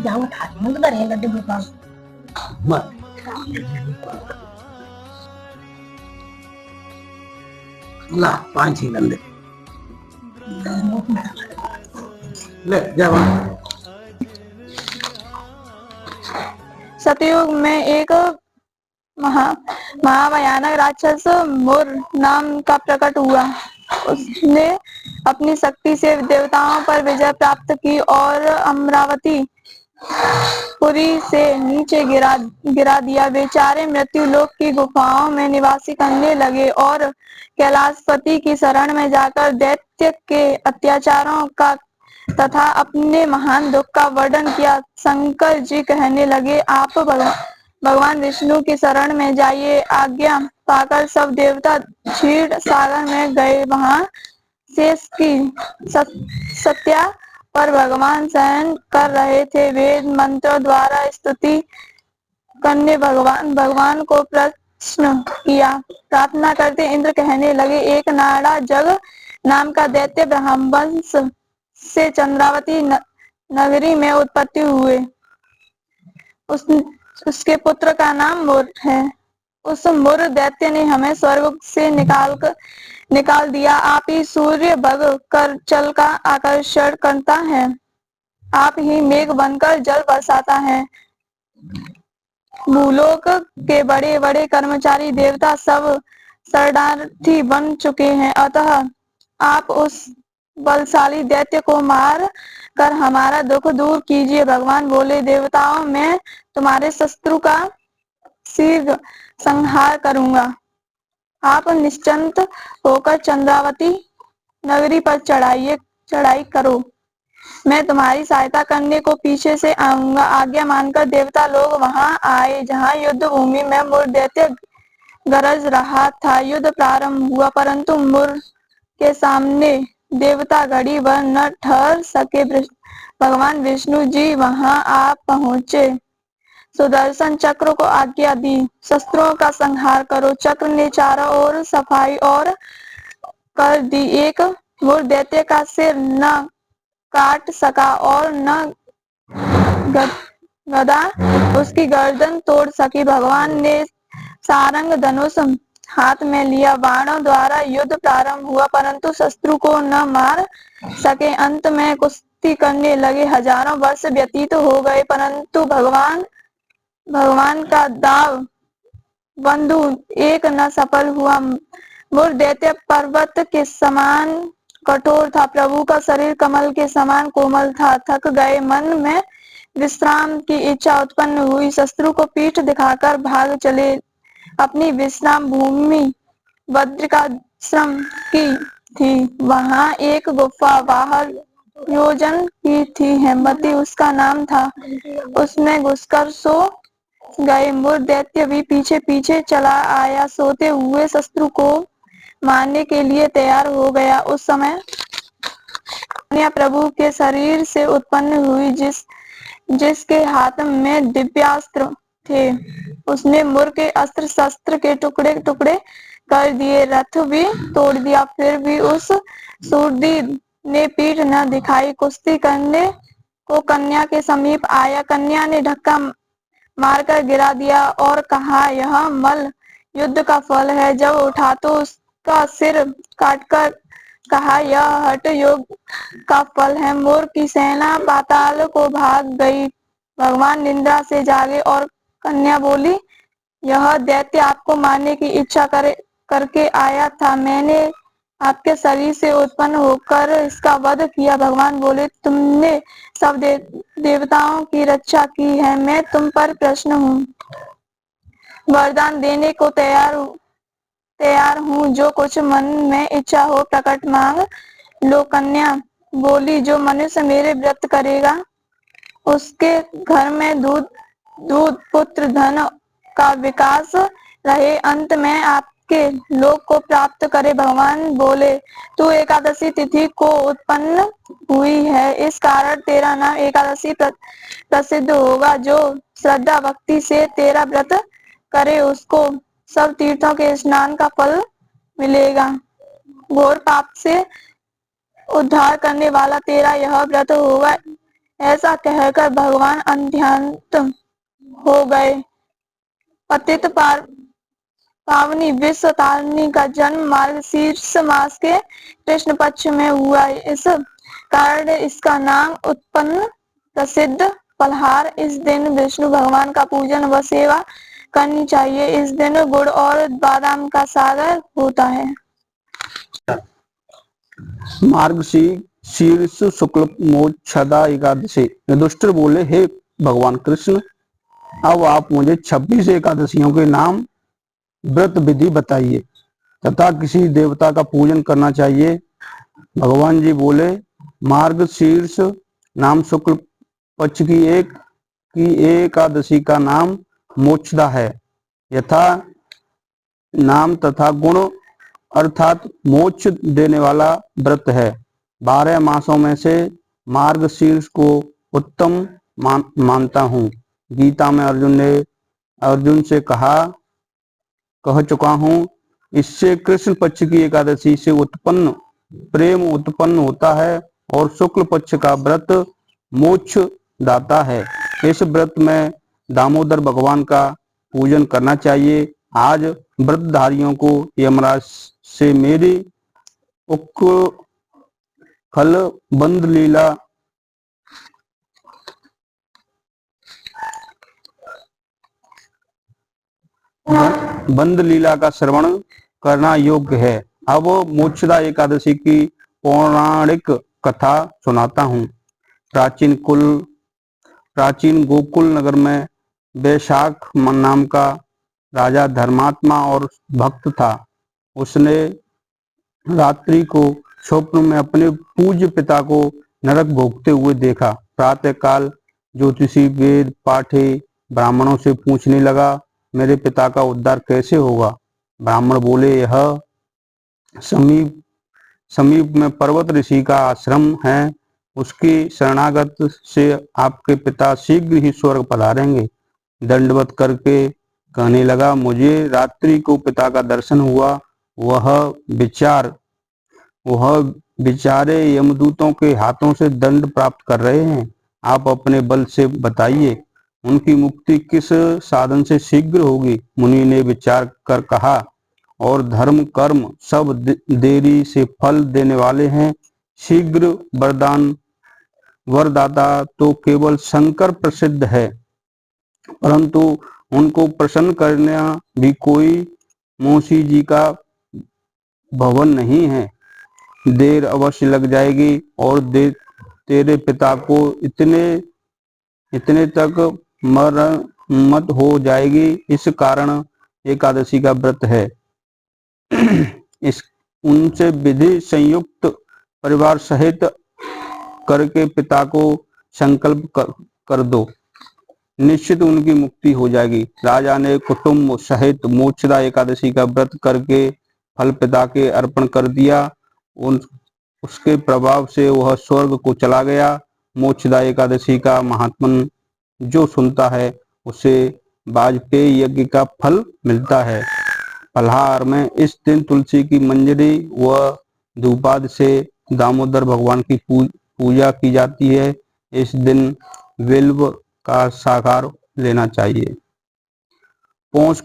जाऊंगा थाली में तो रहेगा लड्डू गोपाल मत ला 5-6 गंदे ले जा वहाँ। सतयुग में एक महाभयानक राक्षस मुर नाम का प्रकट हुआ। उसने अपनी शक्ति से देवताओं पर विजय प्राप्त की और अमरावती पुरी से नीचे गिरा दिया। बेचारे मृत्यु लोक की गुफाओं में निवासी करने लगे और कैलाशपति की शरण में जाकर दैत्य के अत्याचारों का तथा अपने महान दुख का वर्णन किया। शंकर जी कहने लगे, आप भगवान विष्णु की शरण में जाइए। आज्ञा पाकर सब देवता क्षीर सागर में गए। वहां शेष की सत्या पर भगवान शयन कर रहे थे। वेद मंत्रों द्वारा स्तुति करने भगवान को प्रश्न किया। प्रार्थना करते इंद्र कहने लगे, एक नाड़ा जग नाम का दैत्य ब्रह्मवंश से चंद्रावती नगरी में उत्पत्ति हुए। उसके पुत्र का नाम मुर है। उस मुर दैत्य ने हमें स्वर्ग से निकाल दिया। आप ही सूर्य भग कर जल का आकर्षण करता है। आप ही मेघ बनकर जल बरसाता है। भूलोक के बड़े बड़े कर्मचारी देवता सब शरणार्थी बन चुके हैं। अतः आप उस बलशाली दैत्य को मार कर हमारा दुख दूर कीजिए। भगवान बोले, देवताओं मैं तुम्हारे शत्रु का शीघ्र संहार करूंगा। आप निश्चिंत होकर चंद्रावती नगरी पर चढ़ाई करो। मैं तुम्हारी सहायता करने को पीछे से आऊंगा। आज्ञा मानकर देवता लोग वहां आए जहां युद्ध भूमि में मुर दैत्य गरज रहा था। युद्ध प्रारंभ हुआ, परंतु मुर के सामने देवता घड़ी भर न ठहर सके। भगवान विष्णु जी वहां आ पहुंचे। सुदर्शन चक्र को आज्ञा दी, शस्त्रों का संहार करो। चक्र ने चारों ओर सफाई और कर दी। एक मुर दैत्य का सिर न काट सका और न गदा उसकी गर्दन तोड़ सकी। भगवान ने सारंग धनुष हाथ में लिया। बाणों द्वारा युद्ध प्रारंभ हुआ, परंतु शत्रु को न मार सके। अंत में कुश्ती करने लगे। हजारों वर्ष व्यतीत हो गए, परंतु भगवान का दाव बंधु एक न सफल हुआ। मुर दैत्य पर्वत के समान कठोर था। प्रभु का शरीर कमल के समान कोमल था। थक गए, मन में विश्राम की इच्छा उत्पन्न हुई। शत्रु को पीठ दिखाकर भाग चले। अपनी विश्राम भूमि बद्रिकाश्रम की थी। वहां एक गुफा बाहर योजन की थी। हेमवती उसका नाम था। उसमें घुसकर सो गए। मुर दैत्य भी पीछे पीछे चला आया। सोते हुए शत्रु को मारने के लिए तैयार हो गया। उस समय कन्या प्रभु के शरीर से उत्पन्न हुई, जिसके हाथ में दिव्यास्त्र थे। उसने मुर के अस्त्र शस्त्र के टुकड़े टुकड़े कर दिए, रथ भी तोड़ दिया। फिर भी उस सूरवीर ने पीठ न दिखाई। कुश्ती करने को कन्या के समीप आया। कन्या ने धक्का मारकर गिरा दिया और कहा, यह मल युद्ध का फल है। जब उठा तो उसका सिर काटकर कहा, यह हठ योग का फल है। मोर की सेना पाताल को भाग गई। भगवान निंद्रा से जागे और कन्या बोली, यह दैत्य आपको मारने की इच्छा करके आया था। मैंने आपके शरीर से उत्पन्न होकर इसका वध किया। भगवान बोले, तुमने सब देवताओं की रक्षा की है। मैं तुम पर प्रसन्न हूँ। वरदान देने को तैयार हूँ। जो कुछ मन में इच्छा हो प्रकट मांग लो। कन्या बोली, जो मनुष्य मेरे व्रत करेगा उसके घर में दूध पुत्र धन का विकास रहे, अंत में आपके लोक को प्राप्त करे। भगवान बोले, तू एकादशी तिथि को उत्पन्न हुई है, इस कारण तेरा नाम एकादशी प्रसिद्ध होगा। जो श्रद्धा भक्ति से तेरा व्रत करे उसको सब तीर्थों के स्नान का फल मिलेगा। घोर पाप से उद्धार करने वाला तेरा यह व्रत होगा। ऐसा कहकर भगवान अंध्यात्त हो गए। पतित पावनी विश्व तारिणी का जन्म मार्गशीर्ष मास के कृष्ण पक्ष में हुआ। इस कारण इसका नाम उत्पन्न प्रसिद्ध फलहार। इस दिन विष्णु भगवान का पूजन व सेवा करनी चाहिए। इस दिन गुड़ और बादाम का सागर होता है। मार्गशीर्ष शुक्ल मोक्षदा एकादशी। युधिष्ठिर बोले, हे भगवान कृष्ण, अब आप मुझे 26 एकादशियों के नाम व्रत विधि बताइए तथा किसी देवता का पूजन करना चाहिए। भगवान जी बोले, मार्गशीर्ष नाम शुक्ल पक्ष की एकादशी का नाम मोक्षदा है। यथा नाम तथा गुण अर्थात मोक्ष देने वाला व्रत है। 12 मासों में से मार्गशीर्ष को उत्तम मानता हूँ। गीता में अर्जुन से कह चुका हूँ। इससे कृष्ण पक्ष की एकादशी से उत्पन्न प्रेम उत्पन्न होता है और शुक्ल पक्ष का व्रत मोक्ष दाता है। इस व्रत में दामोदर भगवान का पूजन करना चाहिए। आज व्रतधारियों को यमराज से मेरी उक्खल बंद लीला का श्रवण करना योग्य है। अब मोक्षदा एकादशी की पौराणिक कथा सुनाता हूँ। प्राचीन गोकुल नगर में वैशाख नाम का राजा धर्मात्मा और भक्त था। उसने रात्रि को स्वप्न में अपने पूज्य पिता को नरक भोगते हुए देखा। प्रातः काल ज्योतिषी वेद पाठे ब्राह्मणों से पूछने लगा, मेरे पिता का उद्धार कैसे होगा? ब्राह्मण बोले, यह समीप में पर्वत ऋषि का आश्रम है। उसकी शरणागत से आपके पिता शीघ्र ही स्वर्ग पधारेंगे। दंडवत करके कहने लगा, मुझे रात्रि को पिता का दर्शन हुआ। वह बेचारे यमदूतों के हाथों से दंड प्राप्त कर रहे हैं। आप अपने बल से बताइए, उनकी मुक्ति किस साधन से शीघ्र होगी? मुनि ने विचार कर कहा, और धर्म कर्म सब देरी से फल देने वाले हैं। शीघ्र वरदाता तो केवल शंकर प्रसिद्ध है, परंतु उनको प्रसन्न करना भी कोई मौसी जी का भवन नहीं है। देर अवश्य लग जाएगी और तेरे पिता को इतने तक मत हो जाएगी। इस कारण एकादशी का व्रत है। उनसे विधि संयुक्त परिवार सहित करके पिता को संकल्प कर दो, निश्चित उनकी मुक्ति हो जाएगी। राजा ने कुटुंब सहित मोक्षदा एकादशी का व्रत करके फल पिता के अर्पण कर दिया। उसके प्रभाव से वह स्वर्ग को चला गया। मोक्षदा एकादशी का महात्मन जो सुनता है उसे वाजपेयी यज्ञ का फल मिलता है। फलहार में इस दिन तुलसी की मंजरी व धूपाद से दामोदर भगवान की पूजा की जाती है। इस दिन बिल्व का साकार लेना चाहिए। पौष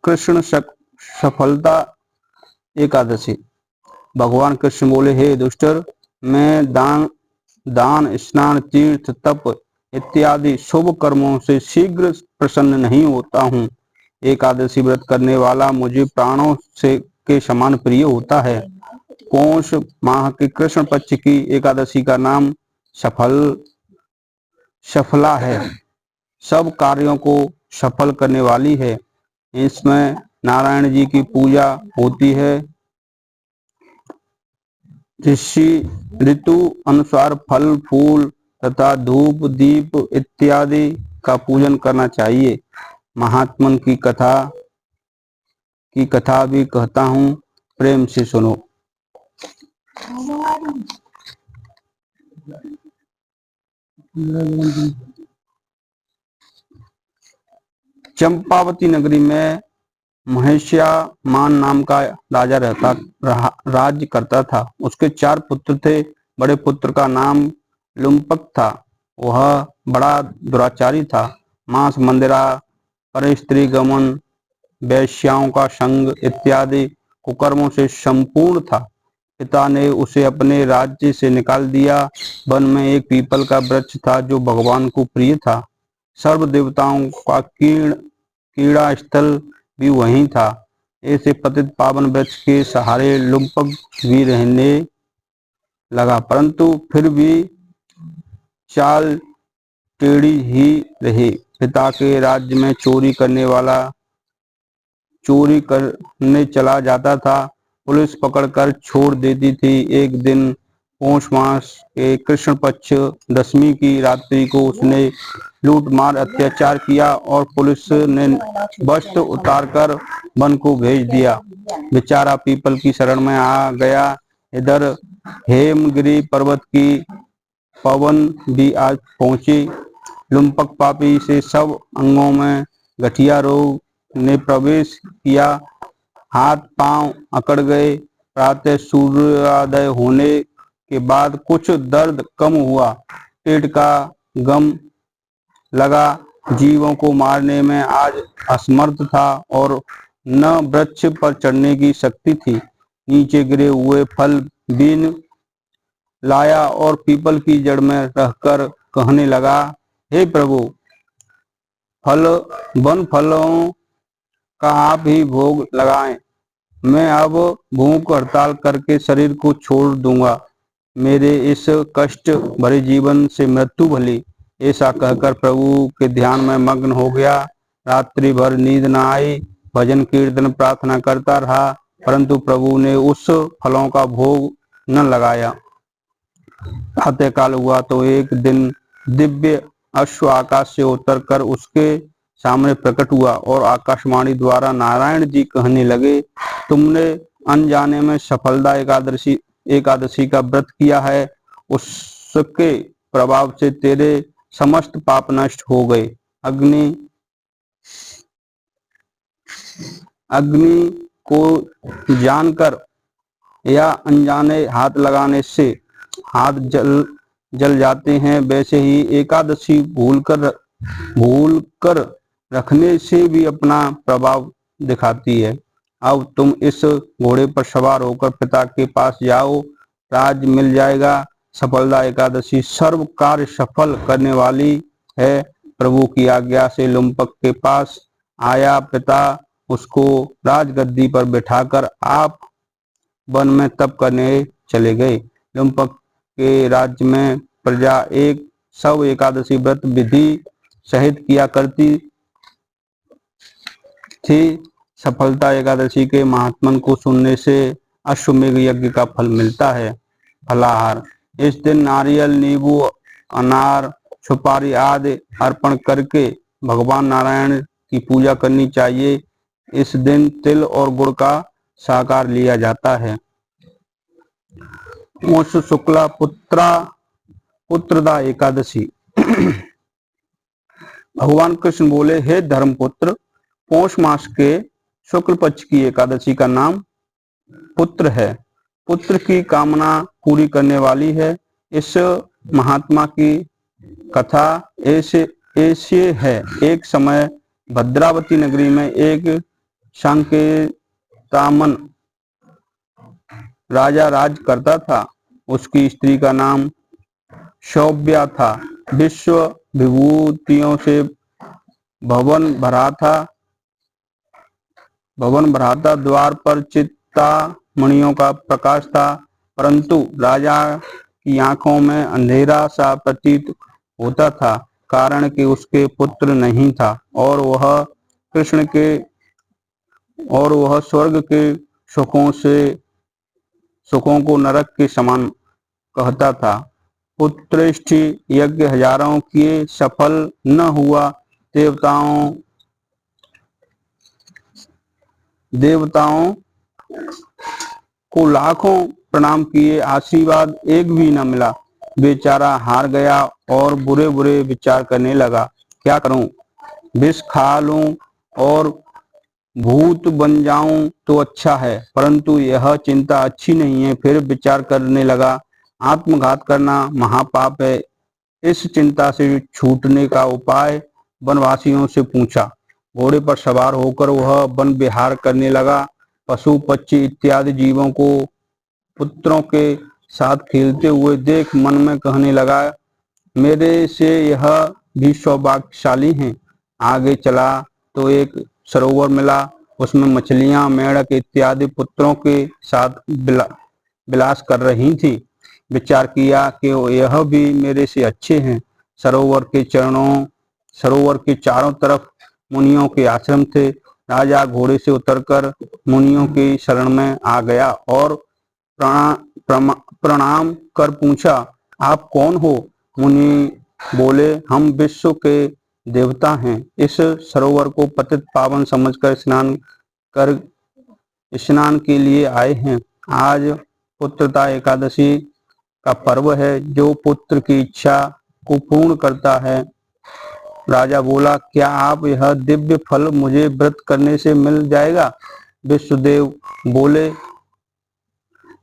कृष्ण सफलता एकादशी। भगवान कृष्ण बोले, हे दुष्टर, मैं दान स्नान तीर्थ तप इत्यादि शुभ कर्मों से शीघ्र प्रसन्न नहीं होता हूँ। एकादशी व्रत करने वाला मुझे प्राणों से के समान प्रिय होता है। पौष माह की कृष्ण पक्ष की एकादशी का नाम सफला है। सब कार्यों को सफल करने वाली है। इसमें नारायण जी की पूजा होती है। ऋतु अनुसार फल फूल तथा धूप दीप इत्यादि का पूजन करना चाहिए। महात्मन की कथा भी कहता हूँ, प्रेम से सुनो। चंपावती नगरी में महेश्यामान नाम का राजा राज्य करता था। उसके 4 पुत्र थे। बड़े पुत्र का नाम लुम्पक था। वह बड़ा दुराचारी था। मांस, मंदिरा, परस्त्री गमन, वेश्याओं का संग इत्यादि कुकर्मों से संपूर्ण था। पिता ने उसे अपने राज्य से निकाल दिया। वन में एक पीपल का वृक्ष था जो भगवान को प्रिय था। सर्व देवताओं का कीड़ा स्थल भी वहीं था। ऐसे पतित पावन वृक्ष के सहारे लुम्पक भी रहने लगा, परंतु फिर भी चाल टेढ़ी ही रही। पिता के राज्य में चोरी करने चला जाता था। पुलिस पकड़कर छोड़ देती थी। एक दिन पौष मास के कृष्ण पक्ष दशमी की रात्रि को उसने लूट मार अत्याचार किया और पुलिस ने वस्त्र उतारकर वन को भेज दिया। बेचारा पीपल की शरण में आ गया। इधर हेमगिरी पर्वत की पवन भी आज पहुंची। लुम्पक पापी से सब अंगों में गठिया रोग ने प्रवेश किया। हाथ पांव अकड़ गए। प्रातः सूर्योदय होने के बाद कुछ दर्द कम हुआ। पेट का गम लगा। जीवों को मारने में आज असमर्थ था और न वृक्ष पर चढ़ने की शक्ति थी। नीचे गिरे हुए फल बीन लाया और पीपल की जड़ में रहकर कहने लगा, हे प्रभु, वन फलों का आप ही भोग लगाएं। मैं अब भूख हड़ताल करके शरीर को छोड़ दूंगा। मेरे इस कष्ट भरे जीवन से मृत्यु भली। ऐसा कहकर प्रभु के ध्यान में मग्न हो गया। रात्रि भर नींद न आई। भजन कीर्तन प्रार्थना करता रहा, परंतु प्रभु ने उस फलों का भोग न लगाया। प्रातःकाल हुआ तो एक दिन दिव्य अश्व आकाश से उतरकर उसके सामने प्रकट हुआ और आकाशवाणी द्वारा नारायण जी कहने लगे, तुमने अनजाने में सफलता एकादशी का व्रत किया है। उसके प्रभाव से तेरे समस्त पाप नष्ट हो गए। अग्नि को जानकर या अनजाने हाथ लगाने से हाथ जल जाते हैं, वैसे ही एकादशी भूल कर रखने से भी अपना प्रभाव दिखाती है। अब तुम इस घोड़े पर सवार होकर पिता के पास जाओ, राज्य मिल जाएगा। सफलता एकादशी सर्व कार्य सफल करने वाली है। प्रभु की आज्ञा से लुम्पक के पास आया। पिता उसको राजगद्दी पर बिठाकर आप वन में तप करने चले गए। लुम्पक के राज्य में प्रजा एक सब एकादशी व्रत विधि सहित किया करती थी। सफलता एकादशी के महात्मन को सुनने से अश्वमेघ यज्ञ का फल मिलता है। फलाहार, इस दिन नारियल, नींबू, अनार, सुपारी आदि अर्पण करके भगवान नारायण की पूजा करनी चाहिए। इस दिन तिल और गुड़ का साकार लिया जाता है। मोक्ष शुक्ला पुत्रदा एकादशी। भगवान कृष्ण बोले, हे धर्मपुत्र, पौष मास के शुक्ल पक्ष की एकादशी का नाम पुत्र है। पुत्र की कामना पूरी करने वाली है। इस महात्मा की कथा ऐसे है। एक समय भद्रावती नगरी में एक संकेतामन राजा राज करता था। उसकी स्त्री का नाम शौव्या था। विश्व विभूतियों से भवन भरा था। द्वार पर चिंतामणियों का प्रकाश था, परंतु राजा की आंखों में अंधेरा सा प्रतीत होता था, कारण कि उसके पुत्र नहीं था और वह स्वर्ग के सुखों को नरक के समान कहता था। पुत्रेष्टि यज्ञ हजारों किए, सफल न हुआ। देवताओं को लाखों प्रणाम किए, आशीर्वाद एक भी न मिला। बेचारा हार गया और बुरे बुरे विचार करने लगा, क्या करूं? विष खा लूं और भूत बन जाऊं तो अच्छा है, परंतु यह चिंता अच्छी नहीं है। फिर विचार करने लगा, आत्मघात करना महापाप है। इस चिंता से छूटने का उपाय वनवासियों से पूछा। घोड़े पर सवार होकर वह वन विहार करने लगा। पशु पक्षी इत्यादि जीवों को पुत्रों के साथ खेलते हुए देख मन में कहने लगा, मेरे से यह भी सौभाग्यशाली हैं। आगे चला तो एक सरोवर मिला। उसमें मछलियां, मेंढक इत्यादि पुत्रों के साथ विलास कर रही थी। विचार किया कि यह भी मेरे से अच्छे हैं। सरोवर के चारों तरफ मुनियों के आश्रम थे। राजा घोड़े से उतरकर मुनियों की शरण में आ गया और प्रणाम कर पूछा, आप कौन हो? मुनि बोले, हम विश्व के देवता हैं। इस सरोवर को पतित पावन समझकर स्नान के लिए आए हैं। आज पुत्रदा एकादशी का पर्व है, जो पुत्र की इच्छा को पूर्ण करता है। राजा बोला, क्या आप यह दिव्य फल मुझे व्रत करने से मिल जाएगा? विश्वदेव बोले,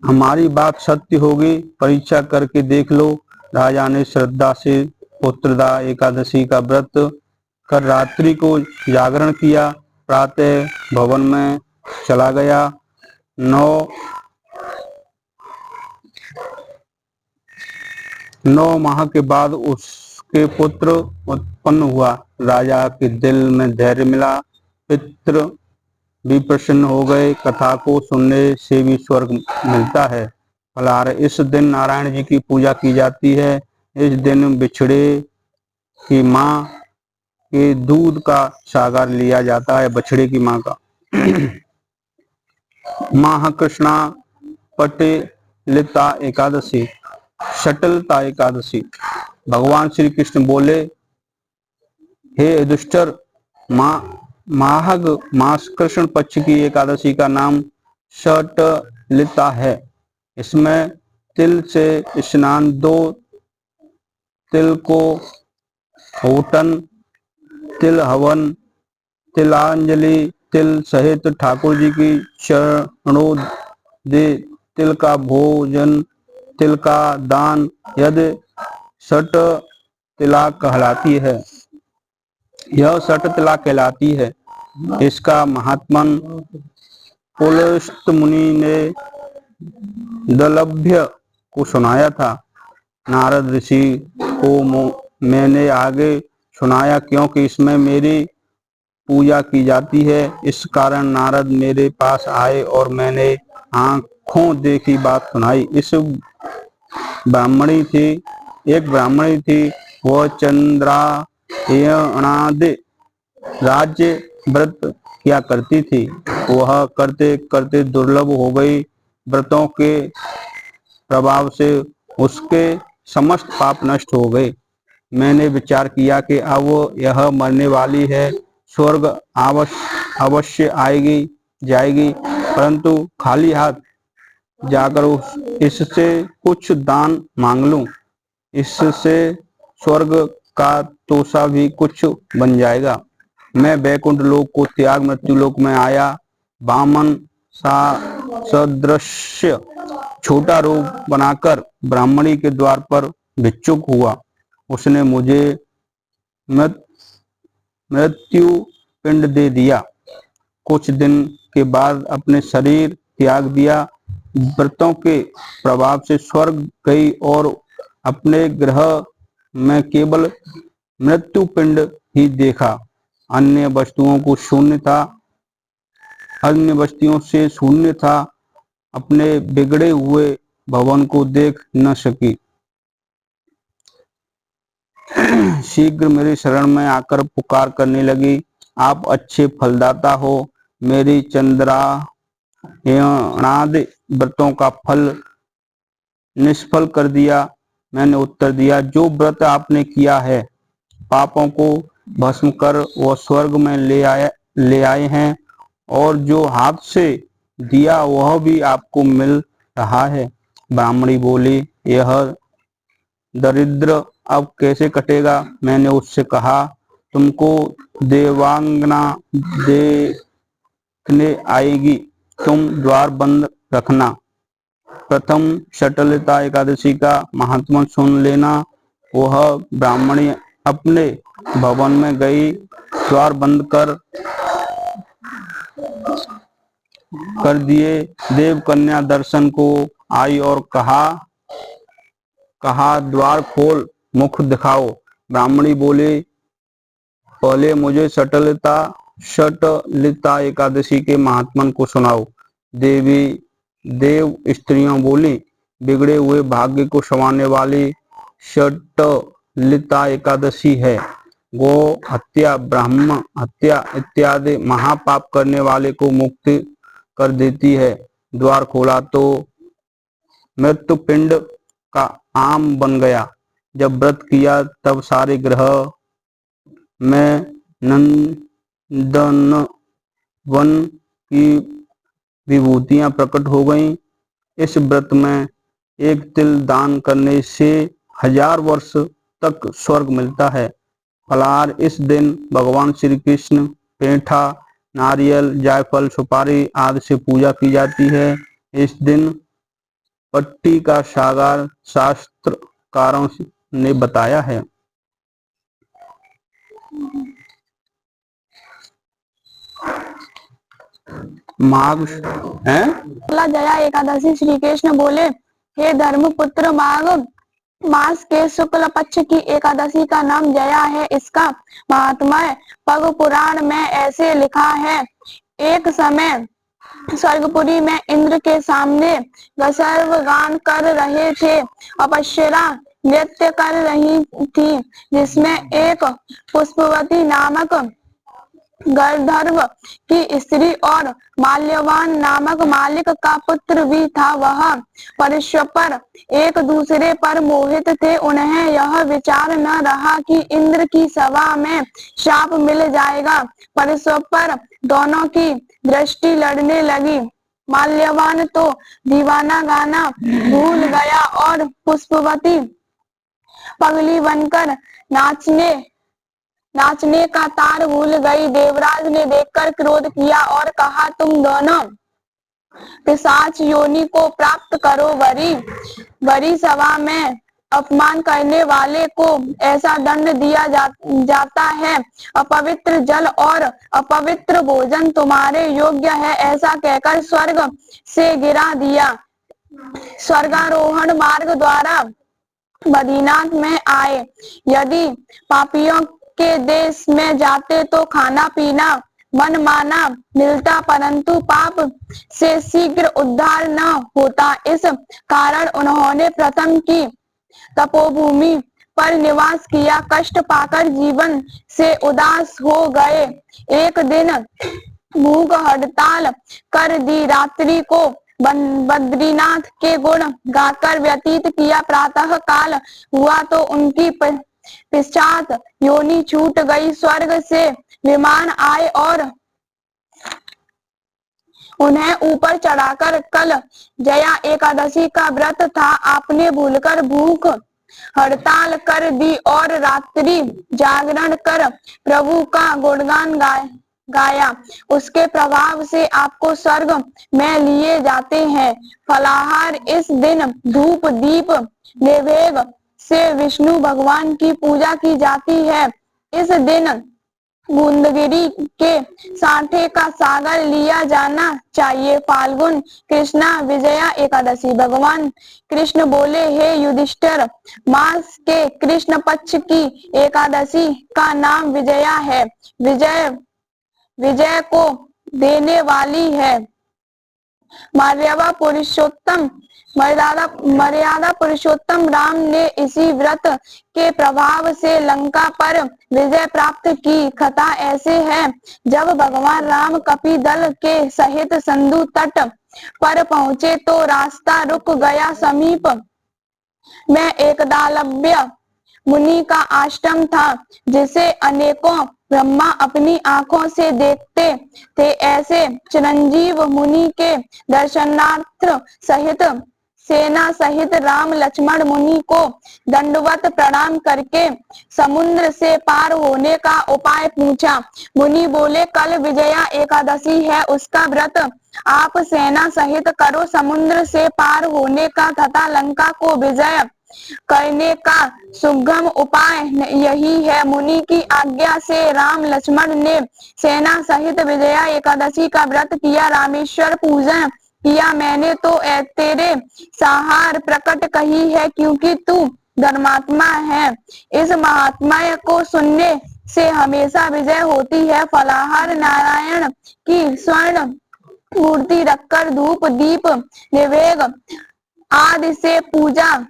हमारी बात सत्य होगी, परीक्षा करके देख लो। राजा ने श्रद्धा से पुत्रदा एकादशी का व्रत कर रात्रि को जागरण किया। प्रातः भवन में चला गया। 9 माह के बाद उसके पुत्र उत्पन्न हुआ। राजा के दिल में धैर्य मिला। पितृ भी प्रसन्न हो गए। कथा को सुनने से भी स्वर्ग मिलता है। फलाहार, इस दिन नारायण जी की पूजा की जाती है। इस दिन बिछड़े की माँ के दूध का सागर लिया जाता है, बछड़े की माँ का। माह कृष्णा पटिलिता एकादशी, शटलता एकादशी। भगवान श्री कृष्ण बोले, हे युधिष्ठिर, माघ मास कृष्ण पक्ष की एकादशी का नाम शटलिता है। इसमें तिल से स्नान, 2 तिल को होटन, तिल हवन, तिलांजलि, तिल सहित ठाकुर जी की चरणोदय, तिल का भोजन, तिल का दान, यदि सट तिला कहलाती है। यह सट तिला कहलाती है। इसका महात्मन पुलस्त मुनि ने दलभ्य को सुनाया था। नारद ऋषि को मैंने आगे सुनाया, क्योंकि इसमें मेरी पूजा की जाती है। इस कारण नारद मेरे पास आए और मैंने आंखों देखी बात सुनाई। एक ब्राह्मणी थी, वह चंद्रायणादि राज्य व्रत किया करती थी। वह करते करते दुर्लभ हो गई। व्रतों के प्रभाव से उसके समस्त पाप नष्ट हो गए। मैंने विचार किया कि अब यह मरने वाली है, स्वर्ग अवश्य आएगी जाएगी, परंतु खाली हाथ जाकर इससे कुछ दान मांग लूं। इससे स्वर्ग का तोषा भी कुछ बन जाएगा। मैं वैकुंठ लोक को त्याग मृत्यु लोक में आया। वामन सदृश्य छोटा रूप बनाकर ब्राह्मणी के द्वार पर भिक्षुक हुआ। उसने मुझे मृत्यु पिंड दे दिया। कुछ दिन के बाद अपने शरीर त्याग दिया। व्रतों के प्रभाव से स्वर्ग गई और अपने ग्रह में केवल मृत्यु पिंड ही देखा। अन्य वस्तुओं से शून्य था। अपने बिगड़े हुए भवन को देख न सकी। शीघ्र मेरी शरण में आकर पुकार करने लगी, आप अच्छे फलदाता हो। मेरी चंद्रायणादि व्रतों का फल निष्फल कर दिया। मैंने उत्तर दिया, जो व्रत आपने किया है पापों को भस्म कर वह स्वर्ग में ले आए हैं, और जो हाथ से दिया वह भी आपको मिल रहा है। ब्राह्मणी बोली, यह दरिद्र अब कैसे कटेगा? मैंने उससे कहा, तुमको देवांगना देखने आएगी, तुम द्वार बंद रखना। प्रथम शटलिता एकादशी का महात्मा सुन लेना। वह ब्राह्मणी अपने भवन में गई, द्वार बंद कर दिए। देव कन्या दर्शन को आई और कहा द्वार खोल, मुख दिखाओ। ब्राह्मणी बोले, पहले मुझे शटलिता एकादशी के महात्मन को सुनाओ। देव स्त्रियों बोली, बिगड़े हुए भाग्य को संवारने वाली शटलिता एकादशी है। गो हत्या, ब्राह्मण हत्या इत्यादि महापाप करने वाले को मुक्त कर देती है। द्वार खोला तो मृत्यु पिंड का आम बन गया। जब व्रत किया तब सारे ग्रह में नंदन वन की विभूतियां प्रकट हो गईं। इस व्रत में एक तिल दान करने से 1000 वर्ष तक स्वर्ग मिलता है। फलाहार, इस दिन भगवान श्री कृष्ण पेठा, नारियल, जायफल, सुपारी आदि से पूजा की जाती है। इस दिन पट्टी का सागर शास्त्रकारों ने बताया है। माघ है जया एकादशी। श्री कृष्ण बोले, हे धर्मपुत्र, मास के शुक्ल पक्ष की एकादशी का नाम जया है। इसका महात्म्य पद्म पुराण में ऐसे लिखा है। एक समय स्वर्गपुरी में इंद्र के सामने गंधर्व गान कर रहे थे। अप्सरा नृत्य कर रही थी, जिसमें एक पुष्पवती नामक गंधर्व की स्त्री और माल्यवान नामक मालिक का पुत्र भी था। वह परस्पर एक दूसरे पर मोहित थे। उन्हें यह विचार न रहा कि इंद्र की सभा में शाप मिल जाएगा। परस्पर दोनों की दृष्टि लड़ने लगी। माल्यवान तो दीवाना गाना भूल गया और पुष्पवती पगली बनकर नाचने का तार भूल गई। देवराज ने देखकर क्रोध किया और कहा, तुम दोनों पिशाच योनि को प्राप्त करो। बड़ी सभा में अपमान करने वाले को ऐसा दंड दिया जाता है। अपवित्र जल और अपवित्र भोजन तुम्हारे योग्य है। ऐसा कहकर स्वर्ग से गिरा दिया। स्वर्गारोहण मार्ग द्वारा बद्रीनाथ में आए। यदि पापियों के देश में जाते तो खाना पीना मनमाना मिलता, परंतु पाप से शीघ्र उद्धार न होता। इस कारण उन्होंने प्रथम की तपोभूमि पर निवास किया। कष्ट पाकर जीवन से उदास हो गए। एक दिन भूख हड़ताल कर दी। रात्रि को बद्रीनाथ के गुण गाकर व्यतीत किया। प्रातः काल हुआ तो उनकी पश्चात योनि छूट गई। स्वर्ग से विमान आए और उन्हें ऊपर चढ़ाकर, कल जया एकादशी का व्रत था, आपने भूलकर भूख हड़ताल कर दी और रात्रि जागरण कर प्रभु का गुणगान गाया। उसके प्रभाव से आपको स्वर्ग में लिए जाते हैं। फलाहार, इस दिन धूप दीप नैवेद्य से विष्णु भगवान की पूजा की जाती है। इस दिन गुंदगिरी के सांठे का सागर लिया जाना चाहिए। फाल्गुन कृष्णा विजया एकादशी। भगवान कृष्ण बोले, हे युधिष्ठिर, मास के कृष्ण पक्ष की एकादशी का नाम विजया है। विजय को देने वाली है। मर्यादा पुरुषोत्तम राम ने इसी व्रत के प्रभाव से लंका पर विजय प्राप्त की। कथा ऐसे है, जब भगवान राम कपि दल के सहित सिंधु तट पर पहुंचे तो रास्ता रुक गया। समीप में एकलव्य मुनि का आश्रम था, जिसे अनेकों ब्रह्मा अपनी आंखों से देखते थे। ऐसे चिरंजीव मुनि के दर्शनार्थ सहित सेना सहित राम लक्ष्मण मुनि को दंडवत प्रणाम करके समुद्र से पार होने का उपाय पूछा। मुनि बोले, कल विजया एकादशी है, उसका व्रत आप सेना सहित करो। समुद्र से पार होने का तथा लंका को विजय करने का सुगम उपाय यही है। मुनि की आज्ञा से राम लक्ष्मण ने सेना सहित विजया एकादशी का व्रत किया। रामेश्वर पूजन किया। मैंने तो तेरे सहार प्रकट कही है, क्योंकि तू धर्मात्मा है। इस महात्म्य को सुनने से हमेशा विजय होती है। फलाहार नारायण की स्वर्ण मूर्ति रखकर धूप दीप निवेद आदि से पूजा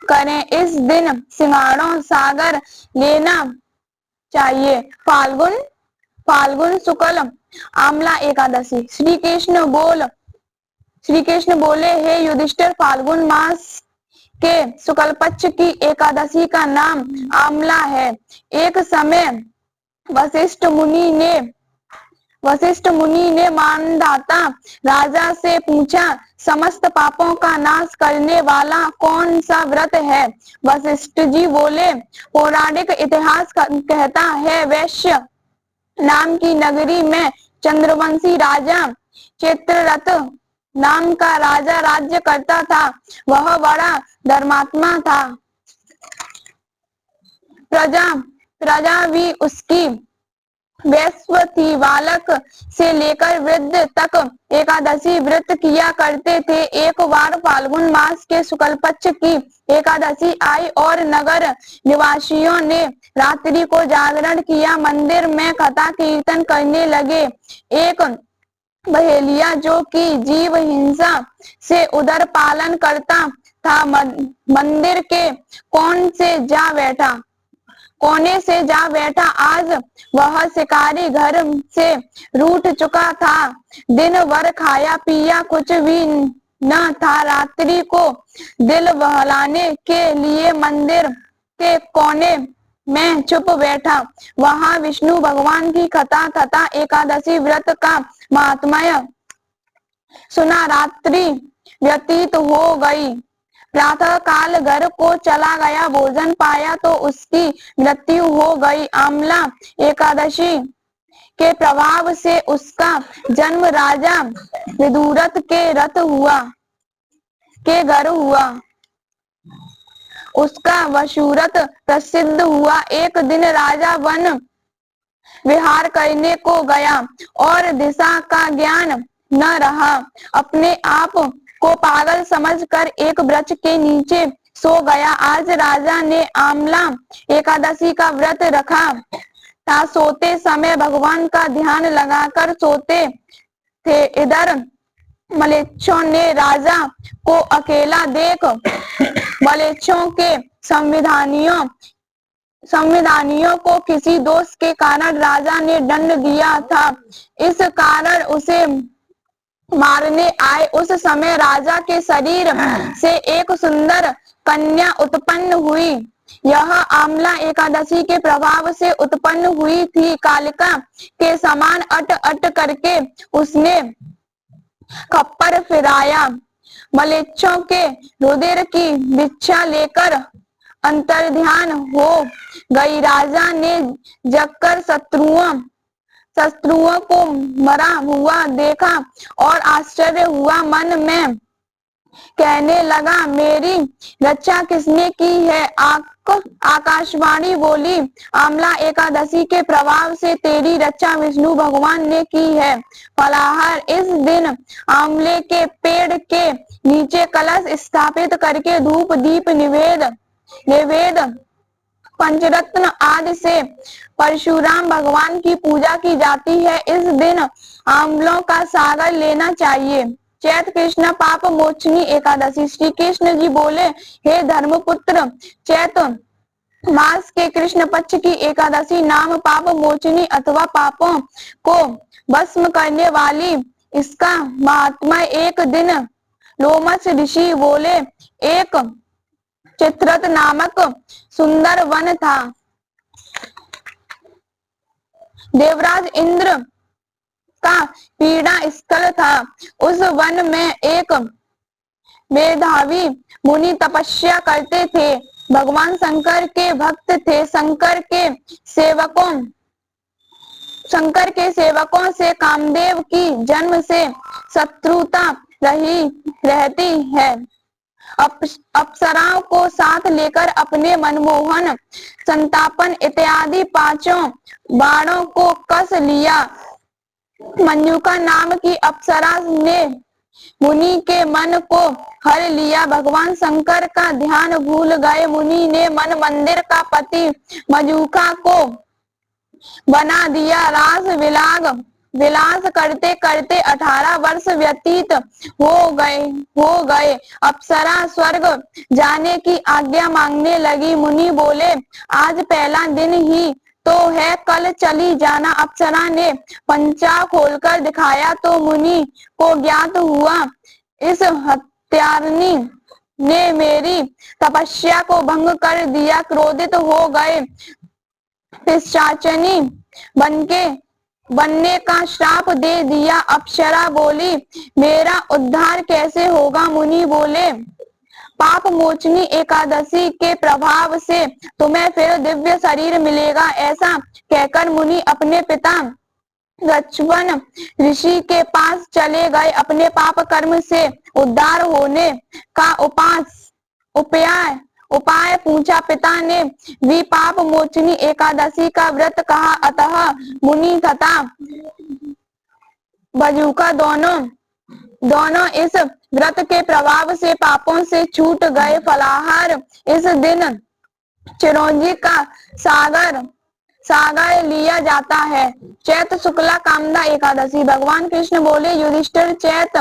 करें। इस दिन सिंगाड़ों सागर लेना चाहिए। फाल्गुन शुक्ल आमला एकादशी। श्री कृष्ण बोले, हे युधिष्ठिर, फाल्गुन मास के शुक्ल पक्ष की एकादशी का नाम आमला है। एक समय वशिष्ठ मुनि ने मानधाता राजा से पूछा, समस्त पापों का नाश करने वाला कौन सा व्रत है? वशिष्ठ जी बोले, पौराणिक इतिहास कहता है, वैश्य नाम की नगरी में चंद्रवंशी राजा चित्ररथ नाम का राजा राज्य करता था। वह बड़ा धर्मात्मा था। प्रजा भी उसकी वैश्व थी। बालक से लेकर वृद्ध तक एकादशी व्रत किया करते थे। एक बार फाल्गुन मास के शुक्ल पक्ष की एकादशी आई और नगर निवासियों ने रात्रि को जागरण किया। मंदिर में कथा कीर्तन करने लगे। एक बहेलिया, जो कि जीव हिंसा से उदर पालन करता था, मंदिर के कोने से जा बैठा। आज वह शिकारी घर से रूठ चुका था। दिन भर खाया पिया कुछ भी न था। रात्रि को दिल बहलाने के लिए मंदिर के कोने में छुप बैठा। वहां विष्णु भगवान की कथा तथा एकादशी व्रत का महात्म्य सुना। रात्रि व्यतीत हो गई। प्रातः काल घर को चला गया। भोजन पाया तो उसकी मृत्यु हो गई। आमला एकादशी के प्रभाव से उसका जन्म राजा विदुरथ के घर हुआ। उसका वशुरथ प्रसिद्ध हुआ। एक दिन राजा वन विहार करने को गया और दिशा का ज्ञान न रहा। अपने आप को पागल समझकर एक वृक्ष के नीचे सो गया। आज राजा ने आमला एकादशी का व्रत रखा था। सोते समय भगवान का ध्यान लगाकर सोते थे। इधर मलेच्छों ने राजा को अकेला देख मलेच्छों के संविधानियों को किसी दोष के कारण राजा ने दंड दिया था। इस कारण उसे मारने आए। उस समय राजा के शरीर से एक सुंदर कन्या उत्पन्न हुई। यह आमला एकादशी के प्रभाव से उत्पन्न हुई थी। कालिका के समान अट करके उसने खप्पर फिराया। मलेच्छों के रुधिर की भिक्षा लेकर अंतर्ध्यान हो गई। राजा ने जगकर शत्रुओं को मरा हुआ देखा और आश्चर्य हुआ। मन में कहने लगा, मेरी रक्षा किसने की है? आकाशवाणी बोली, आमला एकादशी के प्रभाव से तेरी रक्षा विष्णु भगवान ने की है। फलाहार, इस दिन आमले के पेड़ के नीचे कलश स्थापित करके धूप दीप निवेद पंचरत्न आदि से परशुराम भगवान की पूजा की जाती है। इस दिन आमलों का सागर लेना चाहिए। चैत कृष्ण पाप मोचनी एकादशी। श्री कृष्ण जी बोले, हे धर्मपुत्र, चैत मास के कृष्ण पक्ष की एकादशी नाम पाप मोचनी अथवा पापों को भस्म करने वाली। इसका महात्मा एक दिन लोमस ऋषि बोले, एक चित्ररथ नामक सुंदर वन था। देवराज इंद्र का पीड़ा स्थल था। उस वन में एक मेधावी मुनि तपस्या करते थे। भगवान शंकर के भक्त थे। शंकर के सेवकों से कामदेव की जन्म से शत्रुता रहती है। अप्सराओं को साथ लेकर अपने मनमोहन, संतापन इत्यादि पांचों बाणों को कस लिया। मंजुषा नाम की अप्सरा ने मुनि के मन को हर लिया। भगवान शंकर का ध्यान भूल गए मुनि ने मन मंदिर का पति मंजुषा को बना दिया। रास विलास करते करते 18 वर्ष व्यतीत हो गए। अप्सरा स्वर्ग जाने की आज्ञा मांगने लगी। मुनि बोले, आज पहला दिन ही तो है, कल चली जाना। अप्सरा ने पंचा खोलकर दिखाया तो मुनि को ज्ञात हुआ, इस हत्यारिणी ने मेरी तपस्या को भंग कर दिया। क्रोधित हो गए, पिशाचिनी बनने का श्राप दे दिया। अप्सरा बोली, मेरा उद्धार कैसे होगा? मुनि बोले, पाप मोचनी एकादशी के प्रभाव से तुम्हें फिर दिव्य शरीर मिलेगा। ऐसा कहकर मुनि अपने पिता गच्छवन ऋषि के पास चले गए। अपने पाप कर्म से उद्धार होने का उपाय पूछा। पिता ने भी पाप मोचनी एकादशी का व्रत कहा। अतः मुनि तथा मंजुषा दोनों इस व्रत के प्रभाव से पापों से छूट गए। फलाहार इस दिन चिरौंजी का सागर लिया जाता है। चैत शुक्ला कामदा एकादशी। भगवान कृष्ण बोले, युधिष्ठिर, चैत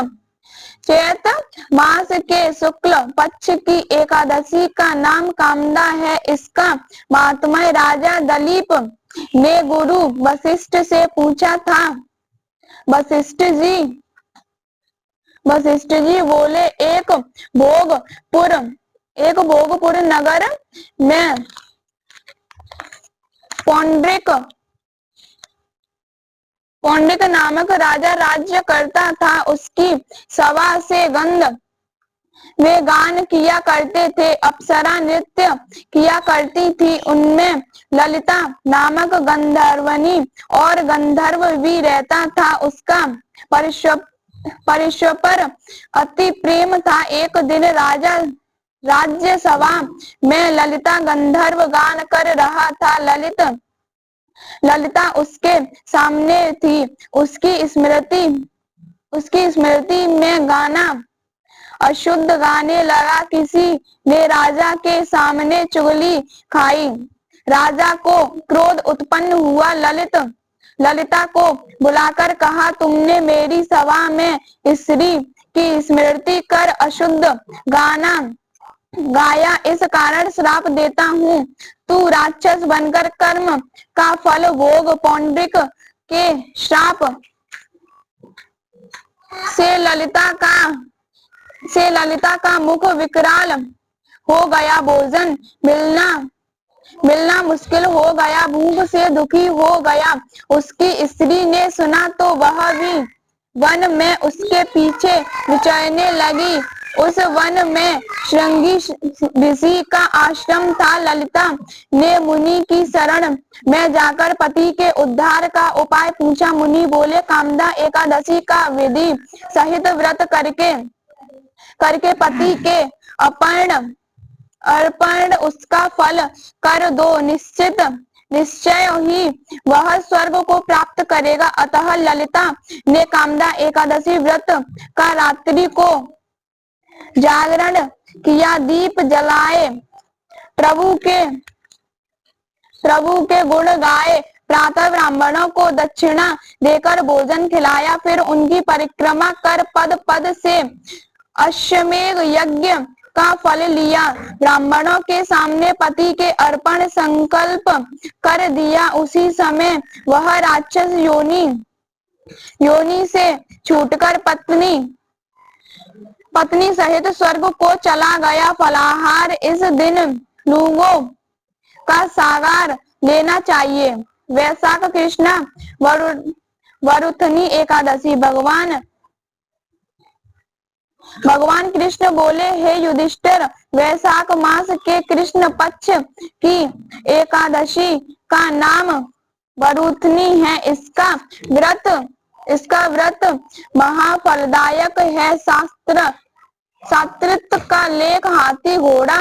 मास के शुक्ल पक्ष की एकादशी का नाम कामदा है। इसका महात्म्य राजा दिलीप ने गुरु वशिष्ठ से पूछा था। वशिष्ठ जी बोले, एक भोगपुर नगर में पौंड्रिक नामक राजा राज्य करता था। उसकी सभा से गंध में गान किया करते थे। अप्सरा नृत्य किया करती थी। उनमें ललिता नामक गंधर्वनी और गंधर्व भी रहता था। उसका परमेश्वर पर अति प्रेम था। एक दिन राज्य सभा में ललिता गंधर्व गान कर रहा था। ललिता उसके सामने थी। उसकी स्मृति में गाना अशुद्ध गाने लगा। किसी ने राजा के सामने चुगली खाई। राजा को क्रोध उत्पन्न हुआ। ललिता को बुलाकर कहा, तुमने मेरी सभा में स्त्री की स्मृति कर अशुद्ध गाना गाया, इस कारण श्राप देता हूँ। तू राक्षस बनकर कर्म का फल भोग। पौंड्रिक के श्राप से ललिता का मुख विकराल हो गया। भोजन मिलना मुश्किल हो गया। भूख से दुखी हो गया। उसकी स्त्री ने सुना तो वह भी वन में उसके पीछे विचरने लगी। उस वन में श्रृंगी ऋषि का आश्रम था। ललिता ने मुनि की शरण में जाकर पति के उद्धार का उपाय पूछा। मुनि बोले, कामदा एकादशी का विधि सहित व्रत करके पति के अर्पण उसका फल कर दो। निश्चय ही वह स्वर्ग को प्राप्त करेगा। अतः ललिता ने कामदा एकादशी व्रत का रात्रि को जागरण किया, दीप जलाए, प्रभु के गुण गाए, प्रातः ब्राह्मणों को दक्षिणा देकर भोजन खिलाया। फिर उनकी परिक्रमा कर पद से अश्वमेध यज्ञ का फल लिया। ब्राह्मणों के सामने पति के अर्पण संकल्प कर दिया। उसी समय वह राक्षस योनि से छूटकर पत्नी सहित स्वर्ग को चला गया। फलाहार इस दिन लोगों का सागर लेना चाहिए। वैशाख कृष्ण वरुथनी एकादशी। भगवान भगवान कृष्ण बोले, हे युधिष्ठिर, वैशाख मास के कृष्ण पक्ष की एकादशी का नाम वरुथनी है। इसका व्रत महाफलदायक है। शास्त्र का लेख हाथी घोड़ा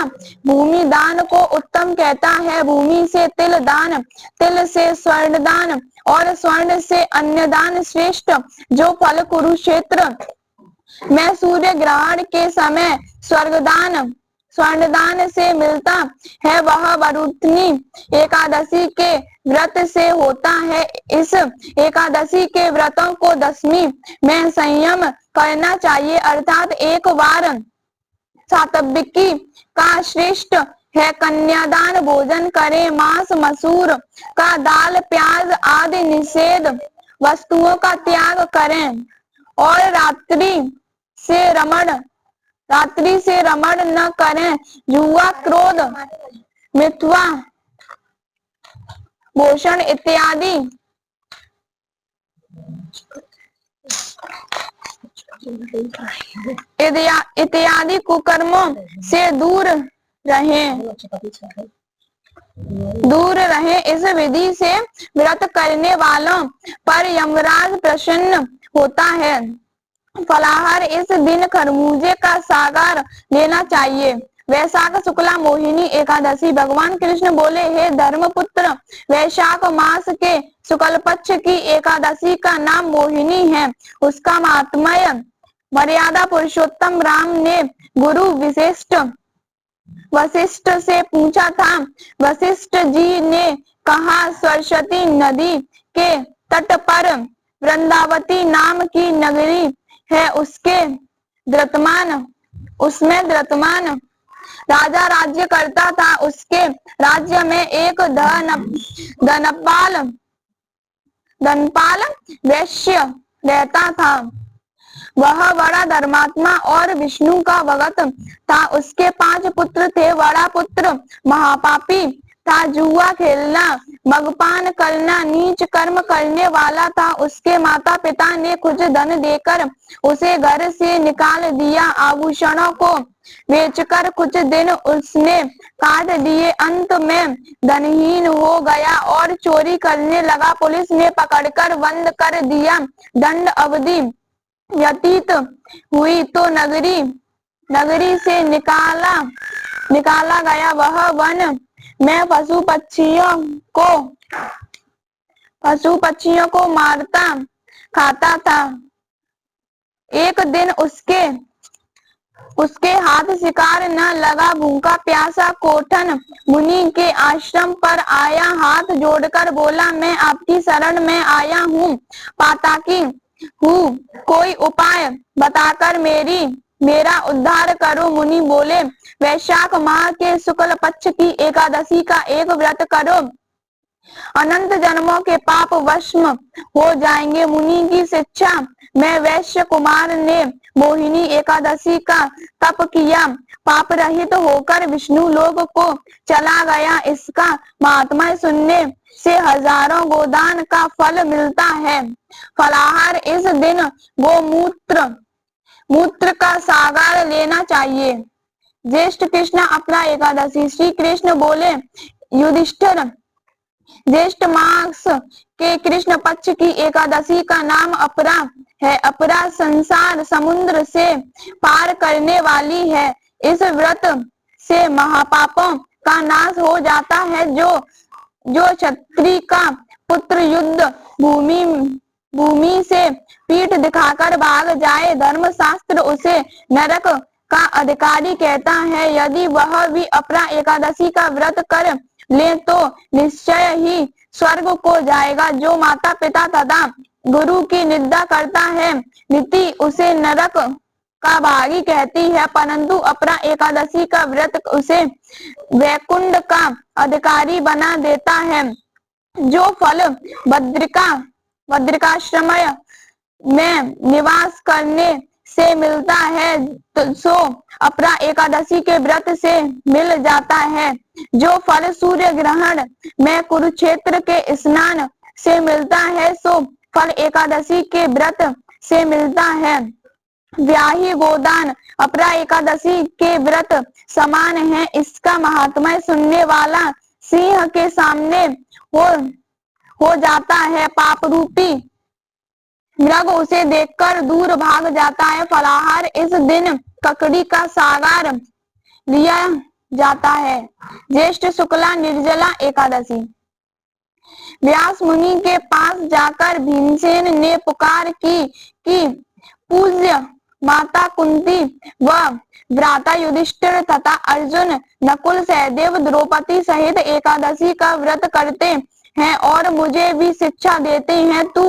भूमि दान को उत्तम कहता है। भूमि से तिल दान, तिल से स्वर्ण दान और स्वर्ण से अन्य दान श्रेष्ठ। जो फल कुरुक्षेत्र में सूर्य ग्रहण के समय स्वर्णदान से मिलता है, वह वरुथनी एकादशी के व्रत से होता है। इस एकादशी के व्रतों को दशमी में संयम करना चाहिए, अर्थात एक बार सात्विकी का श्रेष्ठ है। कन्यादान भोजन करें। मांस मसूर का दाल प्याज आदि निषेध वस्तुओं का त्याग करें और रात्रि से रमण न करें। जुआ, क्रोध, मिथ्या भोषण इत्यादि कुकर्मों से दूर रहें। इस विधि से व्रत करने वालों पर यमराज प्रसन्न होता है। फलाहार, इस दिन खरबूजे का सागर लेना चाहिए। वैशाख शुक्ला मोहिनी एकादशी। भगवान कृष्ण बोले, हे धर्मपुत्र, वैशाख मास के शुक्ल पक्ष की एकादशी का नाम मोहिनी है। उसका महात्म्य मर्यादा पुरुषोत्तम राम ने गुरु वशिष्ठ से पूछा था। वशिष्ठ जी ने कहा, सरस्वती नदी के तट पर वृंदावती नाम की नगरी है। उसमें द्रतमान राजा राज्य करता था। उसके राज्य में एक धनपाल वैश्य रहता था। वह बड़ा धर्मात्मा और विष्णु का भगत था। उसके 5 पुत्र थे। बड़ा पुत्र महापापी था, जुआ खेलना, मगपान करना, नीच कर्म करने वाला था। उसके माता पिता ने कुछ धन देकर उसे घर से निकाल दिया। आभूषणों को बेचकर कुछ दिन उसने काट दिए। अंत में धनहीन हो गया और चोरी करने लगा। पुलिस ने पकड़कर बंद कर दिया। दंड अवधि व्यतीत हुई तो नगरी से निकाला गया। वह वन में पशु पक्षियों को मारता खाता था। एक दिन उसके हाथ शिकार न लगा। भूखा प्यासा कोठन मुनि के आश्रम पर आया। हाथ जोड़कर बोला, मैं आपकी शरण में आया हूँ, पाताकी हूँ, कोई उपाय बताकर मेरा उद्धार करो। मुनि बोले, वैशाख माह के शुक्ल पक्ष की एकादशी का एक व्रत करो, अनंत जन्मों के पाप भस्म हो जाएंगे। मुनि की शिक्षा में वैश्य कुमार ने मोहिनी एकादशी का तप किया। पाप रहित होकर विष्णु लोक को चला गया। इसका महात्म्य सुनने से हजारों गोदान का फल मिलता है। फलाहार, इस दिन मूत्र का सागर लेना चाहिए। ज्येष्ठ कृष्ण अपना एकादशी। श्री कृष्ण बोले, युधिष्ठिर, ज्येष्ठ मास के कृष्ण पक्ष की एकादशी का नाम अपरा है। अपरा संसार समुद्र से पार करने वाली है। इस व्रत से महापापों का नाश हो जाता है। जो क्षत्रिय का पुत्र युद्ध भूमि से पीठ दिखाकर भाग जाए, धर्मशास्त्र उसे नरक का अधिकारी कहता है। यदि वह भी अपरा एकादशी का व्रत कर ले तो निश्चय ही स्वर्ग को जाएगा। जो माता पिता तथा गुरु की निंदा करता है, नीति उसे नरक का भागी कहती है, परंतु अपरा एकादशी का व्रत उसे वैकुंठ का अधिकारी बना देता है। जो फल बद्रिकाश्रम में निवास करने से मिलता है, तो सो अपरा एकादशी के व्रत से मिल जाता है। जो फल सूर्य ग्रहण में कुरुक्षेत्र के स्नान से मिलता है, सो फल एकादशी के व्रत से मिलता है। ब्याही गोदान अपरा एकादशी के व्रत समान है। इसका महात्म्य सुनने वाला सिंह के सामने हो जाता है। पाप रूपी मृग उसे देखकर दूर भाग जाता है। फलाहार इस दिन ककड़ी का सागार लिया जाता है। ज्येष्ठ शुक्ला निर्जला एकादशी। व्यास मुनि के पास जाकर भीमसेन ने पुकार की कि पूज्य माता कुंती व भ्राता युधिष्ठिर तथा अर्जुन, नकुल, सहदेव, द्रौपदी सहित एकादशी का व्रत करते हैं और मुझे भी शिक्षा देते हैं। तू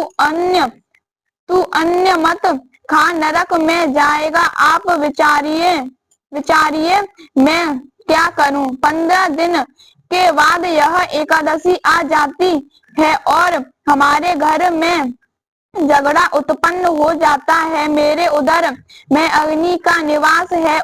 अन्य मत खा, नरक में जाएगा। आप विचारिए मैं क्या करूं। 15 दिन के बाद यह एकादशी आ जाती है और हमारे घर में झगड़ा उत्पन्न हो जाता है। मेरे उदर में अग्नि का निवास है,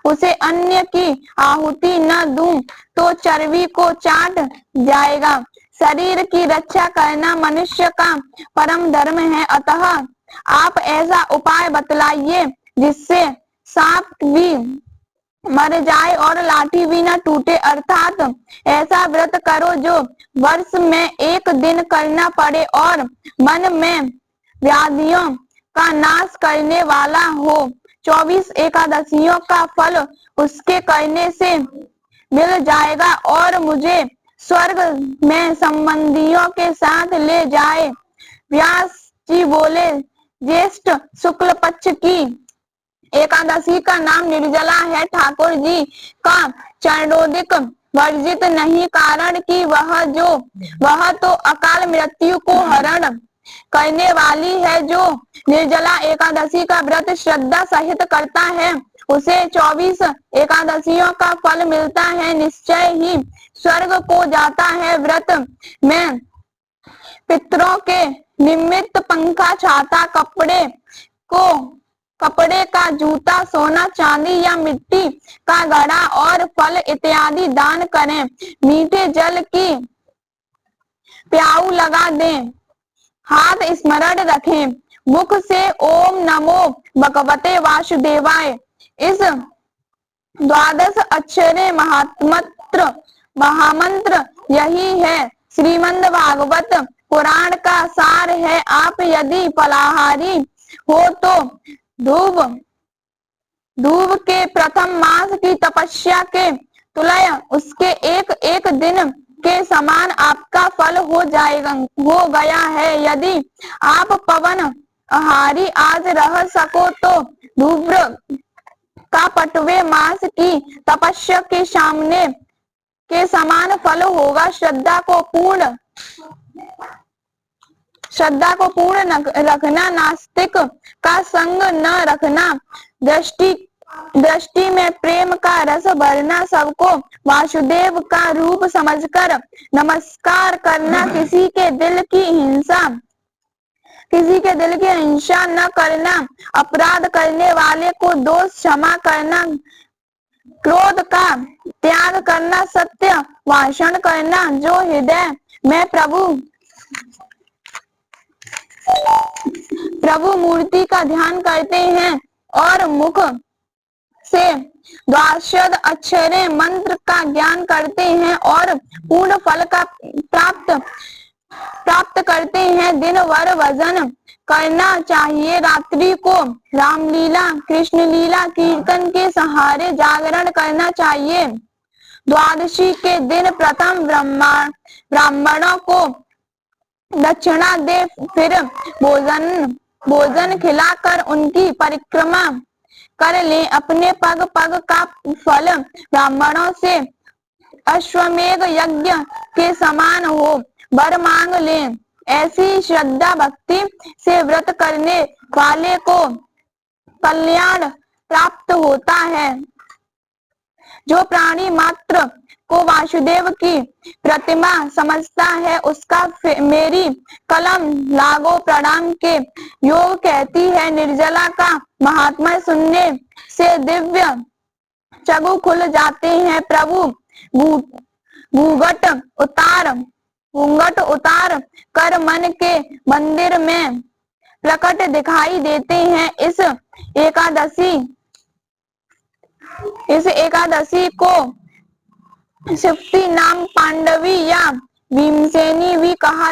उसे अन्य की आहुति न दूं तो चर्बी को चाट जाएगा। शरीर की रक्षा करना मनुष्य का परम धर्म है। अतः आप ऐसा उपाय बतलाइए जिससे सांप भी मर जाए और लाठी भी न टूटे। अर्थात ऐसा व्रत करो जो वर्ष में एक दिन करना पड़े और मन में व्याधियों का नाश करने वाला हो। 24 एकादशियों का फल उसके करने से मिल जाएगा और मुझे स्वर्ग में संबंधियों के साथ ले जाए। व्यास जी बोले, ज्येष्ठ शुक्ल पक्ष की एकादशी का नाम निर्जला है। ठाकुर जी का चरणोदिक वर्जित नहीं, कारण कि वह तो अकाल मृत्यु को हरण करने वाली है। जो निर्जला एकादशी का व्रत श्रद्धा सहित करता है उसे 24 एकादशियों का फल मिलता है, निश्चय ही स्वर्ग को जाता है। व्रत में पितरों के निमित्त पंखा, छाता, कपड़े का जूता, सोना, चांदी या मिट्टी का घड़ा और फल इत्यादि दान करें। मीठे जल की प्याऊ लगा दें, हाथ स्मरण रखें, मुख से ओम नमो भगवते वासुदेवाय इस 12 अक्षरे महामंत्र यही है। श्रीमद् भागवत पुराण का सार है। आप यदि फलाहारी हो तो धूप के प्रथम मास की तपस्या के तुल्य उसके एक दिन के समान आपका फल हो गया है। यदि आप पवन आहारी आज रह सको तो धूम्र का पटवे मास की तपस्या के समान फल होगा। श्रद्धा को पूर्ण रखना, नास्तिक का संग न रखना, दृष्टि में प्रेम का रस भरना, सबको वासुदेव का रूप समझकर नमस्कार करना, किसी के दिल की हिंसा न करना, अपराध करने वाले को दोष क्षमा करना, क्रोध का त्याग करना, सत्य भाषण करना, जो हृदय में प्रभु मूर्ति का ध्यान करते हैं और मुख से द्वादश अक्षरे मंत्र का ज्ञान करते हैं और पूर्ण फल का प्राप्त करते हैं। दिन भर भजन करना चाहिए, रात्रि को रामलीला, कृष्ण लीला, कीर्तन के सहारे जागरण करना चाहिए। द्वादशी के दिन प्रथम ब्राह्मणों को दक्षिणा दे, फिर भोजन खिलाकर उनकी परिक्रमा कर ले। अपने पग का फल ब्राह्मणों से अश्वमेध यज्ञ के समान हो, वर मांग ले। ऐसी श्रद्धा भक्ति से व्रत करने वाले को कल्याण प्राप्त होता है। जो प्राणी मात्र को वासुदेव की प्रतिमा समझता है उसका मेरी कलम लागो प्रणाम के योग कहती है। निर्जला का महात्मा सुनने से दिव्य चक्षु खुल जाते हैं। प्रभु घूंघट उतार कर मन के मंदिर में प्रकट दिखाई देते हैं। इस एकादशी को शिफ्टी नाम पांडवी या भीमसेनी भी कहा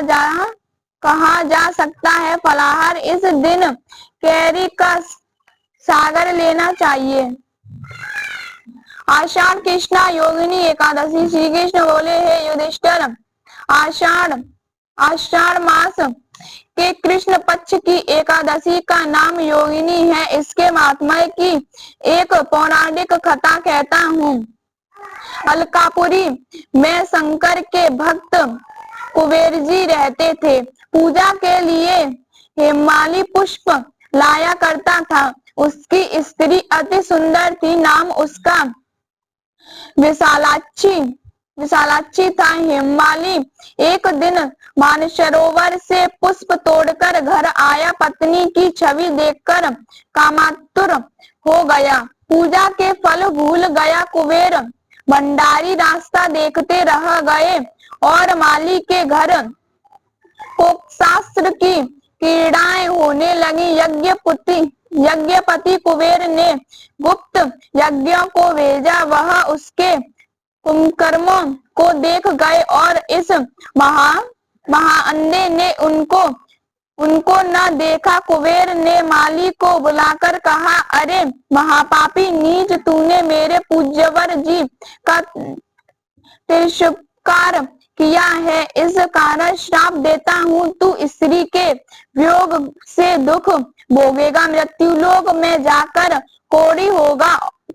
जा सकता है। फलाहार इस दिन कैरी का सागर लेना चाहिए। आषाढ़ कृष्णा योगिनी एकादशी। श्री कृष्ण बोले, हे युधिष्ठिर, आषाढ़ मास के कृष्ण पक्ष की एकादशी का नाम योगिनी है। इसके महात्म्य की एक पौराणिक कथा कहता हूँ। अलकापुरी में शंकर के भक्त कुबेर जी रहते थे। पूजा के लिए हेमाली पुष्प लाया करता था। उसकी स्त्री अति सुंदर थी। नाम उसका विशालाक्षी था। हेमाली एक दिन मानसरोवर से पुष्प तोड़कर घर आया। पत्नी की छवि देखकर कामातुर हो गया। पूजा के फल भूल गया। कुबेर भंडारी रास्ता देखते रह गए और माली के घर को शास्त्र की पीड़ाएं होने लगी। यज्ञपति कुबेर ने गुप्त यज्ञों को भेजा। वह उसके कुकर्मों को देख गए और इस महाअंधे ने उनको न देखा। कुबेर ने माली को बुलाकर कहा, अरे महापापी नीच, तूने मेरे पूज्यवर जी का तिरस्कार किया है। इस कारण श्राप देता हूँ, तू स्त्री के वियोग से दुख भोगेगा, मृत्युलोक में जाकर कोढ़ी होगा।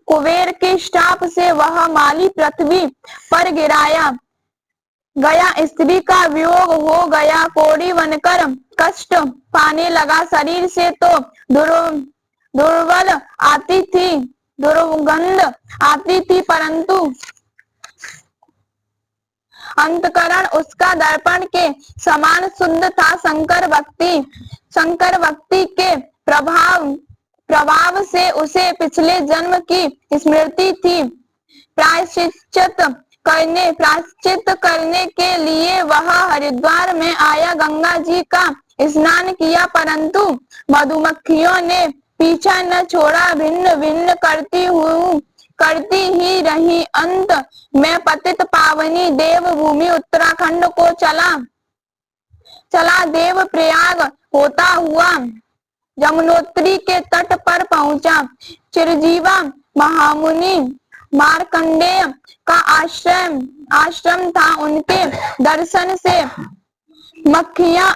कुबेर के श्राप से वह माली पृथ्वी पर गिराया गया। स्त्री का वियोग हो गया। कोढ़ी बनकर कष्ट पाने लगा। शरीर से तो दुर्गंध आती थी, परंतु अंतकरण उसका दर्पण के समान शुद्ध था। शंकर भक्ति के प्रभाव से उसे पिछले जन्म की स्मृति थी। प्रायश्चित करने के लिए वह हरिद्वार में आया। गंगा जी का स्नान किया, परंतु मधुमक्खियों ने पीछा न छोड़ा। भिन्न भिन्न करती ही रही। अंत में पतित पावनी देवभूमि उत्तराखंड को चला। देव प्रयाग होता हुआ यमुनोत्री के तट पर पहुंचा। चिरजीवा महामुनि मार्कंडेय का आश्रम था। उनके दर्शन से मक्खियां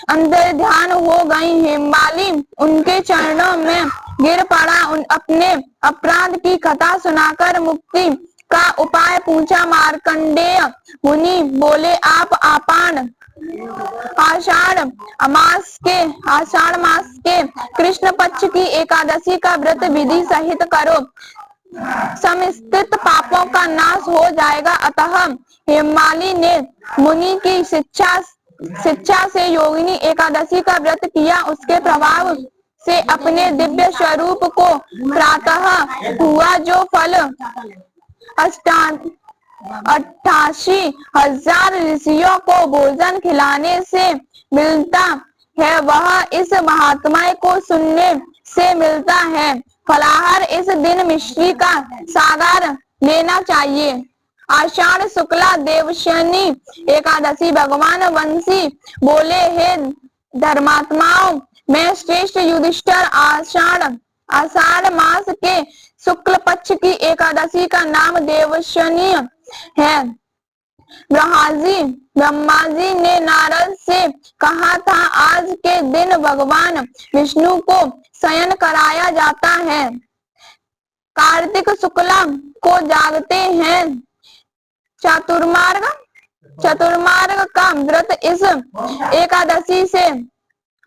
अंदर ध्यान हो गई। हेमाली उनके चरणों में गिर पड़ा। अपने अपराध की कथा सुनाकर मुक्ति का उपाय पूछा। मार्कंडेय मुनि बोले, आप आपान आषाढ़ मास के कृष्ण पक्ष की एकादशी का व्रत विधि सहित करो, समस्त पापों का नाश हो जाएगा। अतः हेमाली ने मुनि की शिक्षा से योगिनी एकादशी का व्रत किया। उसके प्रभाव से अपने दिव्य स्वरूप को प्रातः हुआ जो फल 88,000 ऋषियों को भोजन खिलाने से मिलता है, वह इस महात्मा को सुनने से मिलता है। फलाहार इस दिन मिश्री का सागर लेना चाहिए। आषाढ़ शुक्ला देवशनी एकादशी। भगवान वंशी बोले, हे धर्मात्माओं में श्रेष्ठ युधिष्ठिर, आषाढ़ मास के शुक्ल पक्ष की एकादशी का नाम देवशनी है। ब्रह्मा जी ने नारद से कहा था, आज के दिन भगवान विष्णु को शयन कराया जाता है। कार्तिक शुक्ला को जागते हैं। चतुर्मार्ग का व्रत इस एकादशी से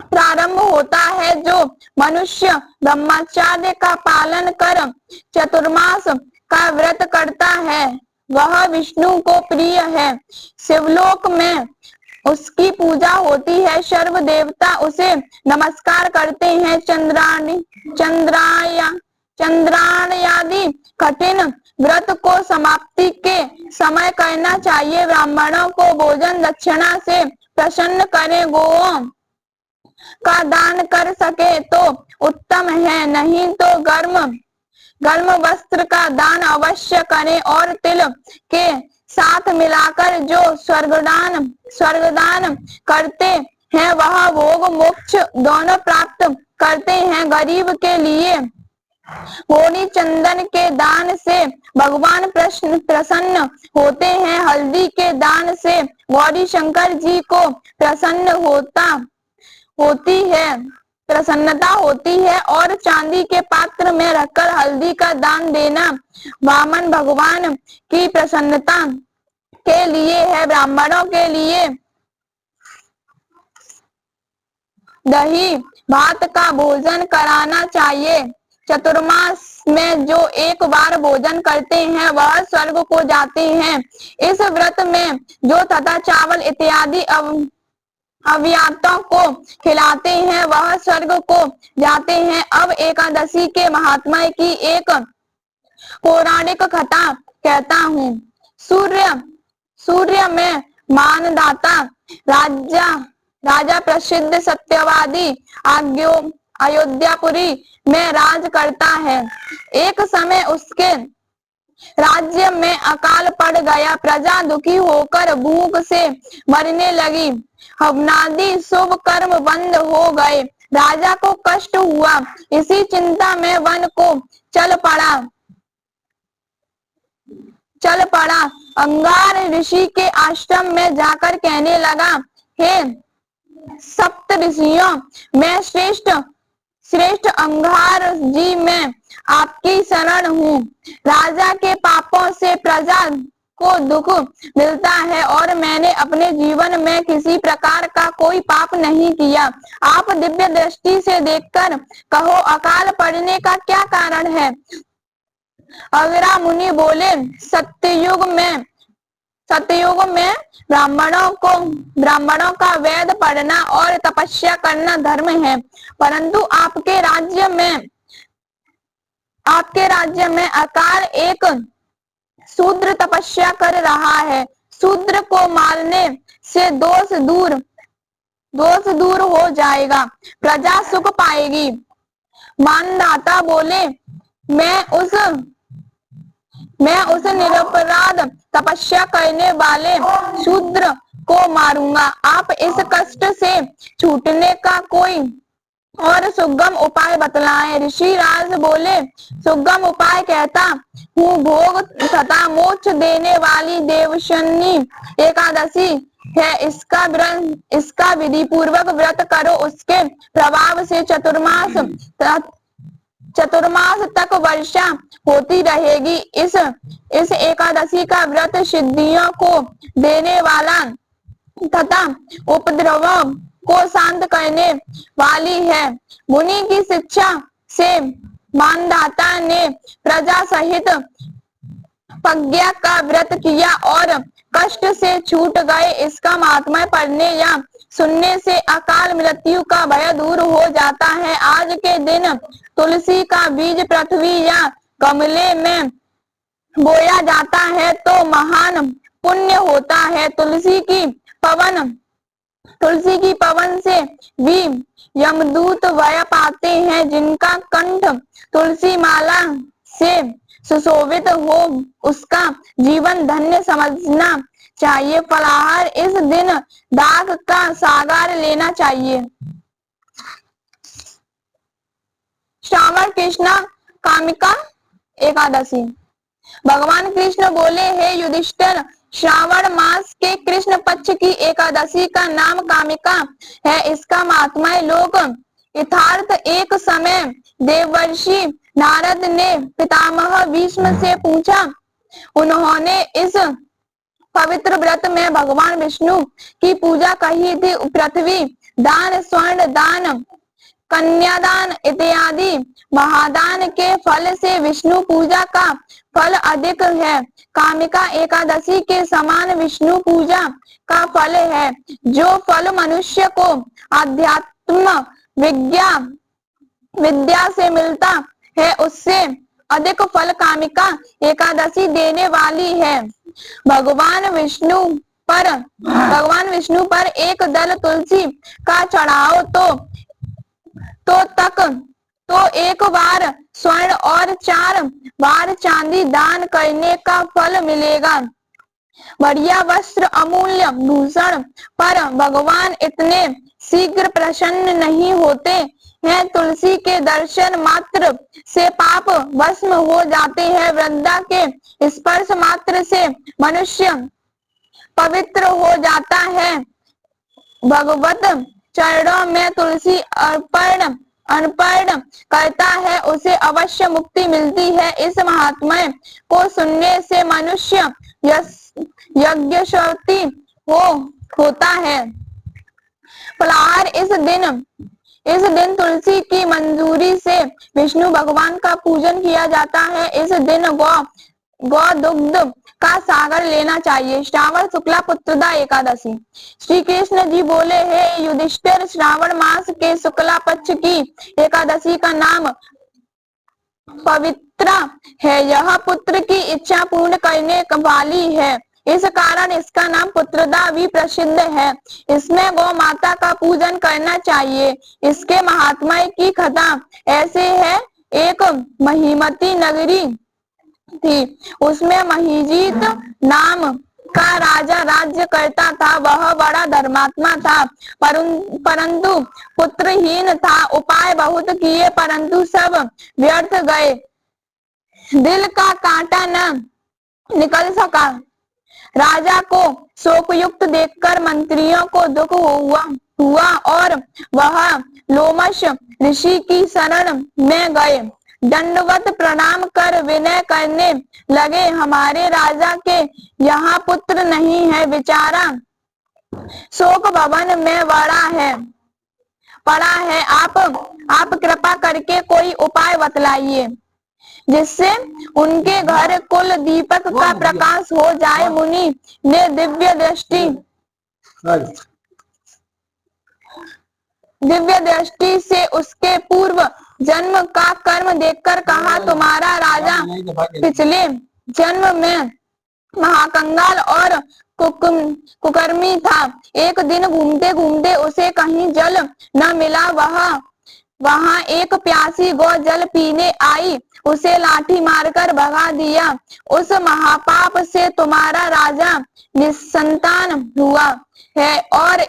प्रारंभ होता है। जो मनुष्य ब्रह्मचर्य का पालन कर चतुर्मास का व्रत करता है, वह विष्णु को प्रिय है। शिवलोक में उसकी पूजा होती है। सर्व देवता उसे नमस्कार करते हैं। चंद्रायणादि कठिन व्रत को समाप्ति के समय करना चाहिए। ब्राह्मणों को भोजन दक्षिणा से प्रसन्न करें। गोओं का दान कर सके तो उत्तम है, नहीं तो गर्म वस्त्र का दान अवश्य करें और तिल के साथ मिलाकर जो स्वर्गदान करते हैं वह भोग मोक्ष दोनों प्राप्त करते हैं। गरीब के लिए होली चंदन के दान से भगवान प्रसन्न होते हैं। हल्दी के दान से गौरी शंकर जी को प्रसन्नता होती है और चांदी के पात्र में रखकर हल्दी का दान देना वामन भगवान की प्रसन्नता के लिए है। ब्राह्मणों के लिए दही भात का भोजन कराना चाहिए। चतुर्मास में जो एक बार भोजन करते हैं वह स्वर्ग को जाते हैं। इस व्रत में जो तथा चावल इत्यादि अव्यातों को खिलाते हैं वह स्वर्ग को जाते हैं। अब एकादशी के महात्मा की एक पौराणिक कथा कहता हूँ। सूर्य में मानदाता राजा प्रसिद्ध सत्यवादी अयोध्यापुरी में राज करता है। एक समय उसके राज्य में अकाल पड़ गया। प्रजा दुखी होकर भूख से मरने लगी। हवनादि शुभ कर्म बंद हो गए। राजा को कष्ट हुआ। इसी चिंता में वन को चल पड़ा। अंगार ऋषि के आश्रम में जाकर कहने लगा, हे सप्त ऋषियों में श्रेष्ठ अंगार जी, मैं आपकी शरण हूँ। राजा के पापों से प्रजा को दुख मिलता है और मैंने अपने जीवन में किसी प्रकार का कोई पाप नहीं किया। आप दिव्य दृष्टि से देखकर कहो, अकाल पड़ने का क्या कारण है? अगरा मुनि बोले, सत्ययुग में ब्राह्मणों का वेद पढ़ना और तपस्या करना धर्म है, परंतु आपके राज्य में अकाल एक शूद्र तपस्या कर रहा है। शूद्र को मारने से दोष दूर हो जाएगा, प्रजा सुख पाएगी। मानदाता बोले, मैं उस निरपराध तपस्या करने वाले शूद्र को मारूंगा। आप इस कष्ट से छूटने का कोई और सुगम उपाय बतलाएं। ऋषि राज बोले, सुगम उपाय कहता हूँ, भोग तथा मोक्ष देने वाली देवशनी एकादशी है। इसका विधि पूर्वक व्रत करो। उसके प्रभाव से चतुर्मास तक वर्षा होती रहेगी। इस एकादशी का व्रत सिद्धियों को देने वाला तथा उपद्रवों को शांत करने वाली है। मुनि की शिक्षा से मानदाता ने प्रजा सहित प्रज्ञा का व्रत किया और कष्ट से छूट गए। इसका महात्म्य पढ़ने या सुनने से अकाल मृत्यु का भय दूर हो जाता है। आज के दिन तुलसी का बीज पृथ्वी या गमले में बोया जाता है तो महान पुण्य होता है। तुलसी की पवन से भी यमदूत भय पाते हैं। जिनका कंठ तुलसी माला से सुशोभित हो उसका जीवन धन्य समझना चाहिए। फलाहार इस दिन दाग का सागर लेना चाहिए। श्रावण कृष्ण कामिका एकादशी। भगवान कृष्ण बोले, हे युधिष्ठिर, श्रावण मास के कृष्ण पक्ष की एकादशी का नाम कामिका है। इसका महात्म्य लोक यथार्थ। एक समय देवर्षि नारद ने पितामह भीष्म से पूछा। उन्होंने इस पवित्र व्रत में भगवान विष्णु की पूजा कही थी। पृथ्वी दान, स्वर्ण दान, कन्यादान इत्यादि महादान के फल से विष्णु पूजा का फल अधिक है। कामिका एकादशी के समान विष्णु पूजा का फल है। जो फल मनुष्य को आध्यात्म विद्या से मिलता है उससे अधिक फल कामिका एकादशी देने वाली है। भगवान विष्णु पर एक दल तुलसी का चढ़ाओ तो तो एक बार स्वर्ण और 4 बार चांदी दान करने का फल मिलेगा। बढ़िया वस्त्र, अमूल्य भूषण पर भगवान इतने शीघ्र प्रसन्न नहीं होते हैं। तुलसी के दर्शन मात्र से पाप भस्म हो जाते हैं। वृंदा के स्पर्श मात्र से मनुष्य पवित्र हो जाता है। भगवत चरणों में तुलसी अर्पण करता है, उसे अवश्य मुक्ति मिलती है। इस महात्म्य को सुनने से मनुष्य यज्ञशक्ति होता है। फलाहार इस दिन तुलसी की मंजूरी से विष्णु भगवान का पूजन किया जाता है। इस दिन गौ दुग्ध का सागर लेना चाहिए। श्रावण शुक्ला पुत्रदा एकादशी। श्री कृष्ण जी बोले, हे युधिष्ठिर, श्रावण मास के शुक्ला पक्ष की एकादशी का नाम पवित्रा है। यह पुत्र की इच्छा पूर्ण करने वाली है, इस कारण इसका नाम पुत्रदा भी प्रसिद्ध है। इसमें गौ माता का पूजन करना चाहिए। इसके महात्म्य की कथा ऐसे है, एक महिमती नगरी थी, उसमें महीजीत नाम का राजा राज्य करता था। वह बड़ा धर्मात्मा था, परंतु पुत्रहीन था। उपाय बहुत किए, परंतु सब व्यर्थ गए। दिल का कांटा न निकल सका। राजा को शोकयुक्त देखकर मंत्रियों को दुख हुआ और वह लोमश ऋषि की शरण में गए। दंडवत प्रणाम कर विनय करने लगे, हमारे राजा के यहाँ पुत्र नहीं है, बेचारा शोक भवन में पड़ा है। आप कृपा करके कोई उपाय बतलाइए जिससे उनके घर कुल दीपक का प्रकाश हो जाए। मुनि ने दिव्य दृष्टि से उसके पूर्व जन्म का कर्म देखकर कहा, तुम्हारा राजा पिछले जन्म में महाकंगाल और कुकर्मी था। एक दिन घूमते घूमते उसे कहीं जल न मिला। वहां एक प्यासी गौ जल पीने आई, उसे लाठी मारकर भगा दिया। उस महापाप से तुम्हारा राजा निसंतान हुआ है और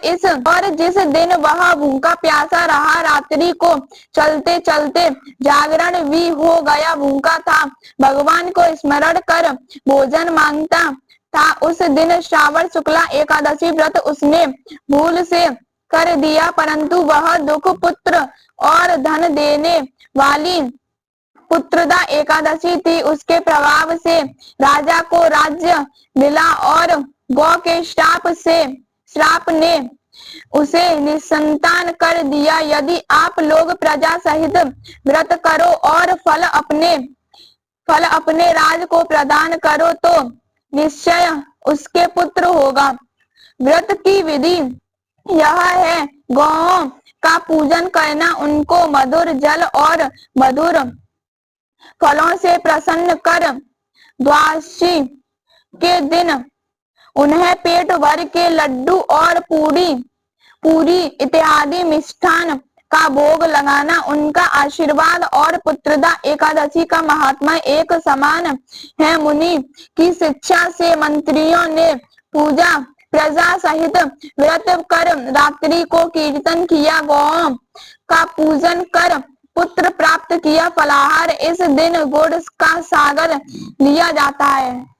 जिस दिन वह भूखा प्यासा रहा, रात्रि को चलते चलते जागरण भी हो गया, भूखा था, भगवान को स्मरण कर भोजन मांगता था। उस दिन श्रावण शुक्ला एकादशी व्रत उसने भूल से कर दिया, परंतु वह दुख पुत्र और धन देने वाली पुत्रदा एकादशी थी। उसके प्रभाव से राजा को राज्य मिला और गौ के श्राप ने उसे निसंतान कर दिया। यदि आप लोग प्रजा सहित व्रत करो और फल अपने राज को प्रदान करो तो निश्चय उसके पुत्र होगा। व्रत की विधि यह है, गौओं का पूजन करना, उनको मधुर जल और मधुर फलों से प्रसन्न कर द्वादशी के दिन उन्हें पेट भर के लड्डू और पूरी इत्यादि मिष्ठान का भोग लगाना। उनका आशीर्वाद और पुत्रदा एकादशी का महात्मा एक समान है। मुनि की शिक्षा से मंत्रियों ने प्रजा सहित व्रत कर रात्रि को कीर्तन किया, गौओं का पूजन कर पुत्र प्राप्त किया। फलाहार इस दिन गुड़ का सागर लिया जाता है।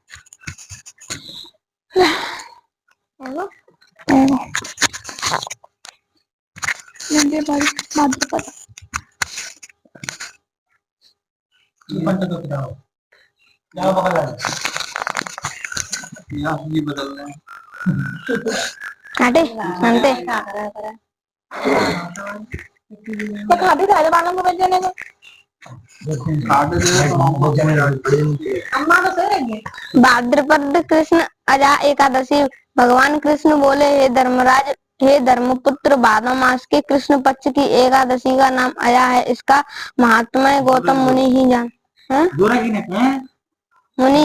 भाद्रपद कृष्ण अजा एकादशी। भगवान कृष्ण बोले, हे धर्मराज, हे धर्मपुत्र, भादव मास के कृष्ण पक्ष की एकादशी का नाम अया है। इसका महात्म्य गौतम मुनि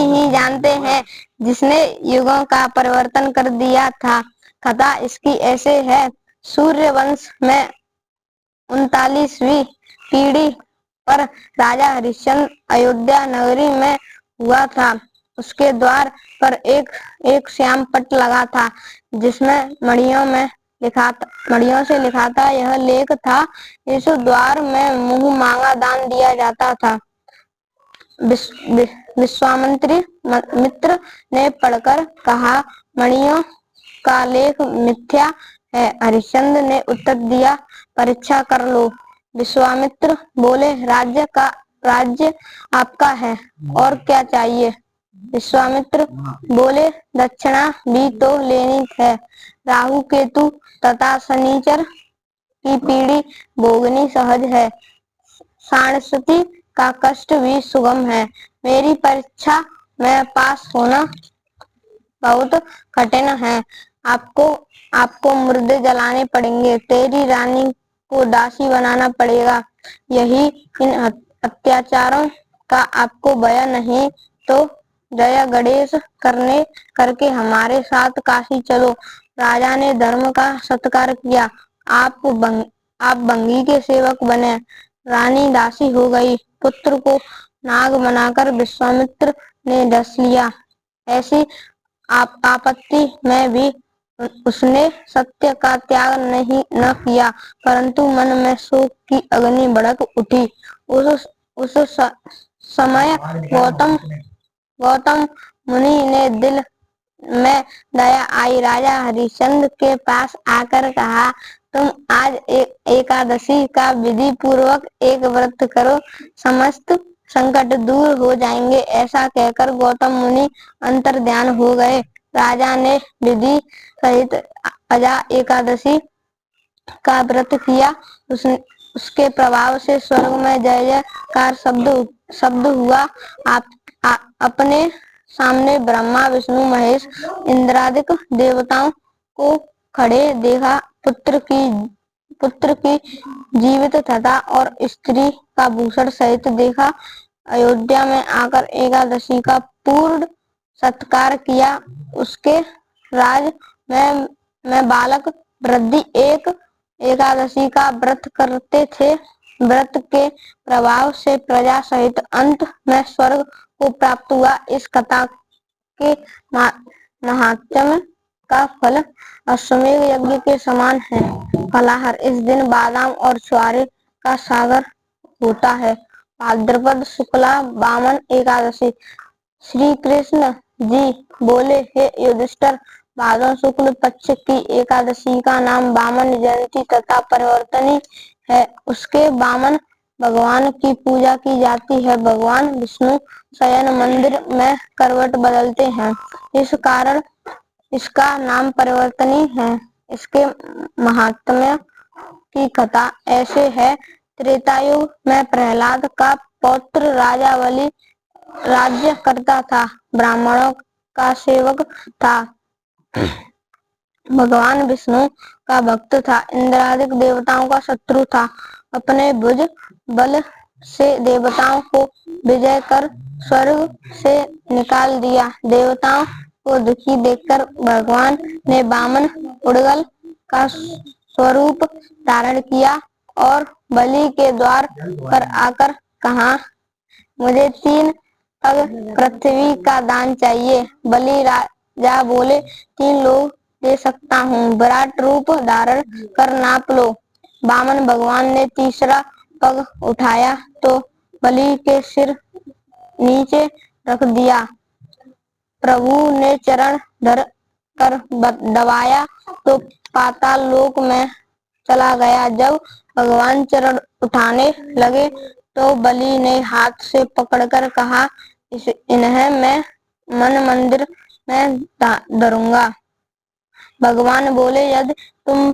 ही जानते हैं, जिसने युगों का परिवर्तन कर दिया था। कथा इसकी ऐसे है, सूर्य वंश में 39वीं पीढ़ी पर राजा हरिश्चंद्र अयोध्या नगरी में हुआ था। उसके द्वार पर एक श्याम पट लगा था, जिसमें मणियों से लिखा था। यह लेख था, इस द्वार में मुंह मांगा दान दिया जाता था। विश्वामित्र मित्र ने पढ़कर कहा, मणियों का लेख मिथ्या है। हरिश्चंद्र ने उत्तर दिया, परीक्षा कर लो। विश्वामित्र बोले, राज्य आपका है, और क्या चाहिए? विश्वामित्र बोले, दक्षिणा भी तो लेनी है। राहु केतु तथा शनिचर की पीढ़ी भोगनी सहज है। सांस्कृति का कष्ट भी सुगम है। मेरी परीक्षा में पास होना बहुत कठिन है। आपको मुर्दे जलाने पड़ेंगे, तेरी रानी को दासी बनाना पड़ेगा। यही इन अत्याचारों का आपको भय नहीं तो जया गणेश करके हमारे साथ काशी चलो। राजा ने धर्म का सत्कार किया। आप बंगी के सेवक बने। रानी दासी हो गई। पुत्र को नाग बनाकर विश्वामित्र ने डस लिया। ऐसी आपत्ति में भी उसने सत्य का त्याग न किया, परंतु मन में शोक की अग्नि भड़क उठी। उस समय गौतम मुनि ने दिल में दया आई, राजा हरिश्चंद्र के पास आकर कहा, तुम आज एकादशी का विधि पूर्वक एक व्रत करो, समस्त संकट दूर हो जाएंगे। ऐसा कहकर गौतम मुनि अंतर्ध्यान हो गए। राजा ने विधि सहित अजा एकादशी का व्रत किया। उसके प्रभाव से स्वर्ग में जय जयकार शब्द हुआ। अपने सामने ब्रह्मा विष्णु महेश इंद्रादिक देवताओं को खड़े देखा। पुत्र की जीवित तथा और स्त्री का भूषण सहित देखा। अयोध्या में आकर एकादशी का पूर्ण सत्कार किया। उसके राज में बालक वृद्धि एकादशी का व्रत करते थे। व्रत के प्रभाव से प्रजा सहित अंत में स्वर्ग को प्राप्त हुआ। इस कथा के महात्म्य का फल अश्वमेध यज्ञ के समान है। फलाहार, इस दिन बादाम और छुआरे का सागर होता है। भाद्रपद शुक्ला वामन एकादशी। श्री कृष्ण जी बोले, हे युधिष्ठिर, भादो शुक्ल पक्ष की एकादशी का नाम वामन जयंती तथा परिवर्तनी है। उसके वामन भगवान की पूजा की जाती है। भगवान विष्णु शयन मंदिर में करवट बदलते हैं, इस कारण इसका नाम परिवर्तनी है। इसके महात्म्य की कथा ऐसे है। त्रेतायुग में प्रहलाद का पौत्र राजा बलि राज्य करता था, ब्राह्मणों का सेवक था, भगवान विष्णु का भक्त था, इंद्रादिक देवताओं का शत्रु था। अपने भुज बल से देवताओं को विजय कर स्वर्ग से निकाल दिया। देवताओं को दुखी देखकर भगवान ने वामन उड़गल का स्वरूप धारण किया और बलि के द्वार पर आकर कहा, मुझे 3 पग पृथ्वी का दान चाहिए। बलि राजा बोले, 3 लोग दे सकता हूँ, विराट रूप धारण कर नाप लो। वामन भगवान ने तीसरा पग उठाया तो बलि के सिर नीचे रख दिया। प्रभु ने चरण धर कर दबाया तो पाताल लोक में चला गया। जब भगवान चरण उठाने लगे तो बलि ने हाथ से पकड़कर कहा, इन्हें मैं मन मंदिर में धरूंगा। भगवान बोले, यदि तुम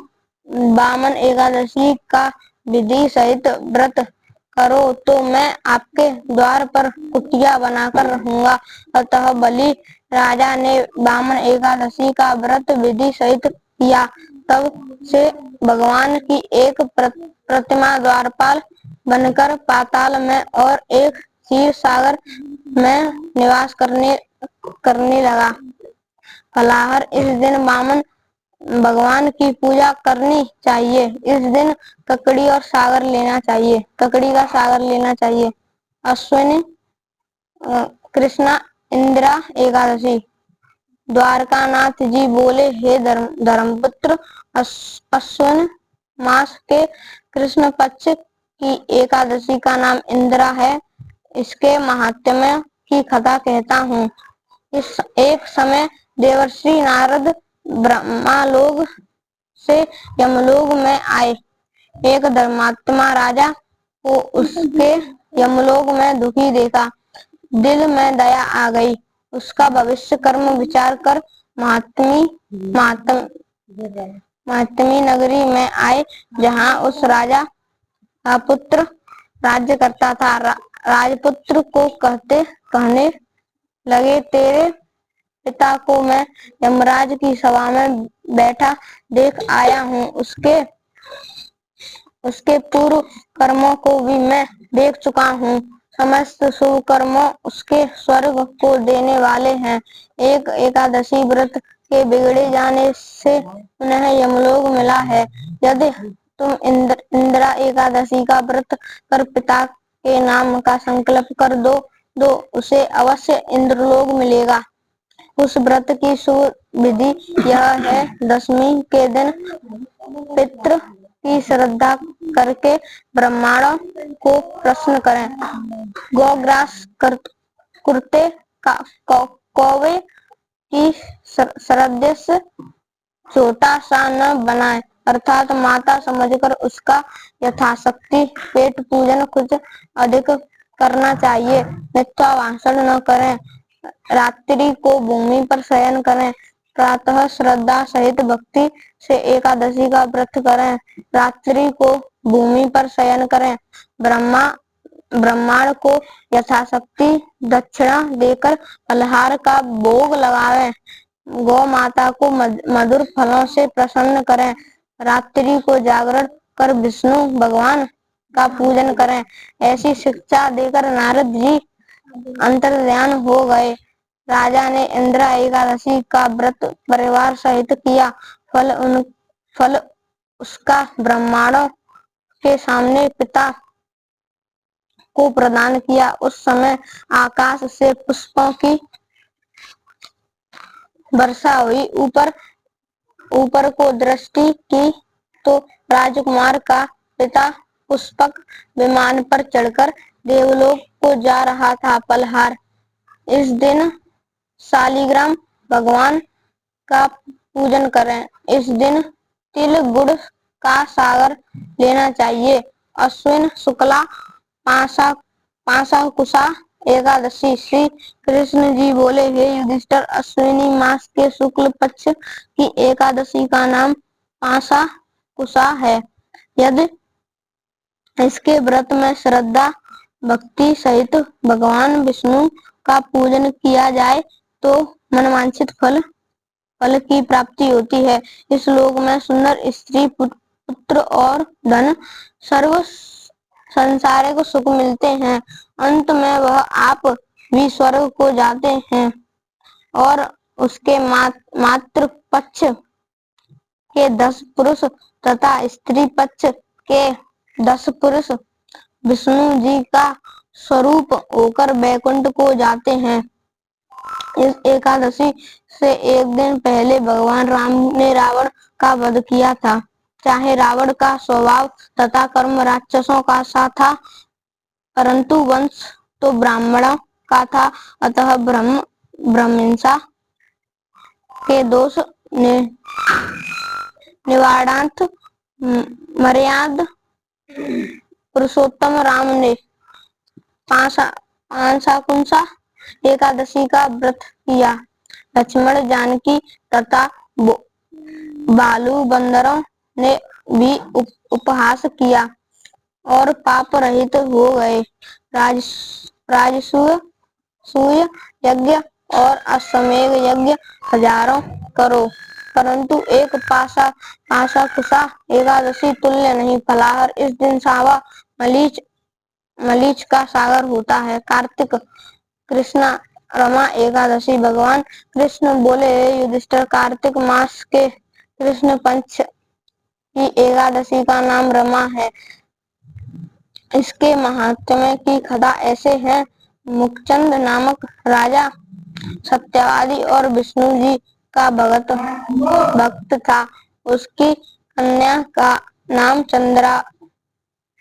वामन एकादशी का विधि सहित व्रत करो तो मैं आपके द्वार पर कुटिया बनाकर रहूंगा। अतः बलि राजा ने वामन एकादशी का व्रत विधि सहित किया। तब से भगवान की एक प्रतिमा द्वारपाल बनकर पाताल में और एक क्षीर सागर में निवास करने लगा। फलाहार, इस दिन वामन भगवान की पूजा करनी चाहिए। इस दिन ककड़ी और सागर लेना चाहिए, ककड़ी का सागर लेना चाहिए। अश्विनी कृष्णा इंदिरा एकादशी। द्वारकानाथ जी बोले, हे धर्मपुत्र, अश्विन मास के कृष्ण पक्ष की एकादशी का नाम इंदिरा है। इसके महात्म्य की कथा कहता हूँ। इस एक समय देवर्षि नारद ब्रह्मालोक से यमलोक में आए। एक धर्मात्मा राजा को उसके यमलोक में दुखी देखा। दिल में दया आ गई। उसका भविष्य कर्म विचार कर महात्मी नगरी में आए, जहाँ उस राजा का पुत्र राज्य करता था। राजपुत्र को कहने लगे, तेरे पिता को मैं यमराज की सभा में बैठा देख आया हूँ। उसके पूर्व कर्मों को भी मैं देख चुका हूँ। समस्त शुभ कर्मों उसके स्वर्ग को देने वाले हैं। एक एकादशी व्रत के बिगड़े जाने से उन्हें यमलोक मिला है। यदि तुम इंदिरा एकादशी का व्रत कर पिता के नाम का संकल्प कर दो उसे अवश्य इंद्रलोक मिलेगा। उस व्रत की शुभ विधि यह है, दशमी के दिन पितृ की श्रद्धा करके ब्राह्मणों को प्रश्न करें। गौग्रास कुर्ते कौवे की श्रद्धा से छोटा सा न बनाए, अर्थात माता समझकर उसका यथाशक्ति पेट पूजन कुछ अधिक करना चाहिए। मिथ्या भाषण न करें। रात्रि को भूमि पर शयन करें। प्रातः श्रद्धा सहित भक्ति से एकादशी का व्रत करें। रात्रि को भूमि पर शयन करें। ब्राह्मण को यथाशक्ति दक्षिणा देकर फलहार का भोग लगावें। गौ माता को मधुर फलों से प्रसन्न करें। रात्रि को जागरण कर विष्णु भगवान का पूजन करें। ऐसी शिक्षा देकर नारद जी अंतर्ध्यान हो गए। राजा ने इंदिरा एकादशी का व्रत परिवार सहित किया। फल उसका ब्राह्मणों के सामने पिता को प्रदान किया। उस समय आकाश से पुष्पों की वर्षा हुई। ऊपर को दृष्टि की तो राजकुमार का पिता पुष्पक विमान पर चढ़कर देवलोक को जा रहा था। फलहार इस दिन शालिग्राम भगवान का पूजन करें। इस दिन तिल गुड़ का सागर लेना चाहिए। अश्विन शुक्ला पाशा कुशा एकादशी। श्री कृष्ण जी बोले, हे युधिष्ठिर, अश्विनी मास के शुक्ल पक्ष की एकादशी का नाम पाशा कुशा है। यदि इसके व्रत में श्रद्धा भक्ति सहित भगवान विष्णु का पूजन किया जाए तो मनवांछित फल की प्राप्ति होती है। इस लोक में सुंदर स्त्री, पुत्र और धन, सर्व संसारिक सुख मिलते हैं। अंत में वह आप भी स्वर्ग को जाते हैं और उसके मातृ पक्ष के 10 पुरुष तथा स्त्री पक्ष के 10 पुरुष विष्णु जी का स्वरूप होकर वैकुंठ को जाते हैं। इस एकादशी से एक दिन पहले भगवान राम ने रावण का वध किया था। चाहे रावण का स्वभाव तथा कर्म राक्षसों का सा था, परंतु वंश तो ब्राह्मणों का था। अतः ब्रह्महिंसा के दोष निवारणार्थ मर्याद पुरुषोत्तम राम ने पांसा एकादशी का व्रत किया। लक्ष्मण, जानकी तथा बालू बंदरों ने भी उपहास किया और पाप रहित हो गए। राजसूय यज्ञ और अश्वमेध यज्ञ हजारों करो, परंतु एक पाशा कुशा एकादशी तुल्य नहीं। फलाहार इस दिन सावा मरीच का सागर होता है। कार्तिक कृष्णा रमा एकादशी। भगवान कृष्ण बोले, युधिष्ठिर, कार्तिक मास के कृष्ण पक्ष की एकादशी का नाम रमा है। इसके महात्म्य की कथा ऐसे है। मुखचंद नामक राजा सत्यवादी और विष्णु जी का भक्त था। उसकी कन्या का नाम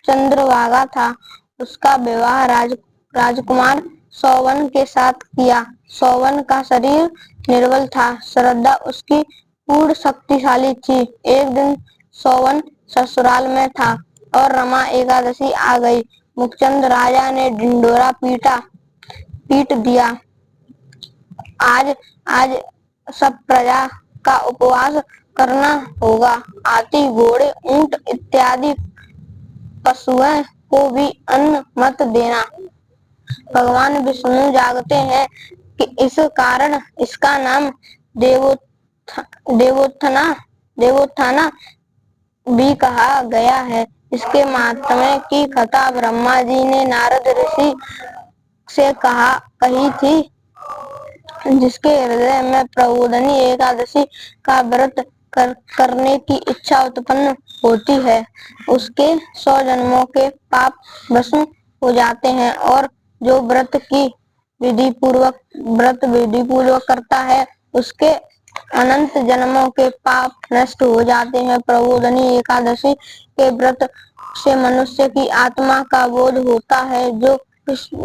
चंद्रभागा था। उसका विवाह राजकुमार सौवन के साथ किया। सौवन का शरीर निर्बल था, श्रद्धा उसकी पूर्ण शक्तिशाली थी। एक दिन सौवन ससुराल में था और रमा एकादशी आ गई। मुखचंद राजा ने ढिंढोरा पीट दिया। आज आज सब प्रजा का उपवास करना होगा। हाथी, घोड़े, ऊंट इत्यादि पशुओं को भी अन्न मत देना। भगवान विष्णु जागते हैं कि इस कारण इसका नाम देवोत्थाना भी कहा गया है। इसके महात्म्य की कथा ब्रह्मा जी ने नारद ऋषि से कही थी। जिसके हृदय में प्रबोधनी एकादशी का व्रत करने की इच्छा उत्पन्न होती है, उसके 100 जन्मों के पाप भस्म हो जाते हैं और जो व्रत विधि पूर्वक करता है, उसके अनंत जन्मों के पाप नष्ट हो जाते हैं। प्रबोधनी एकादशी के व्रत से मनुष्य की आत्मा का बोध होता है। जो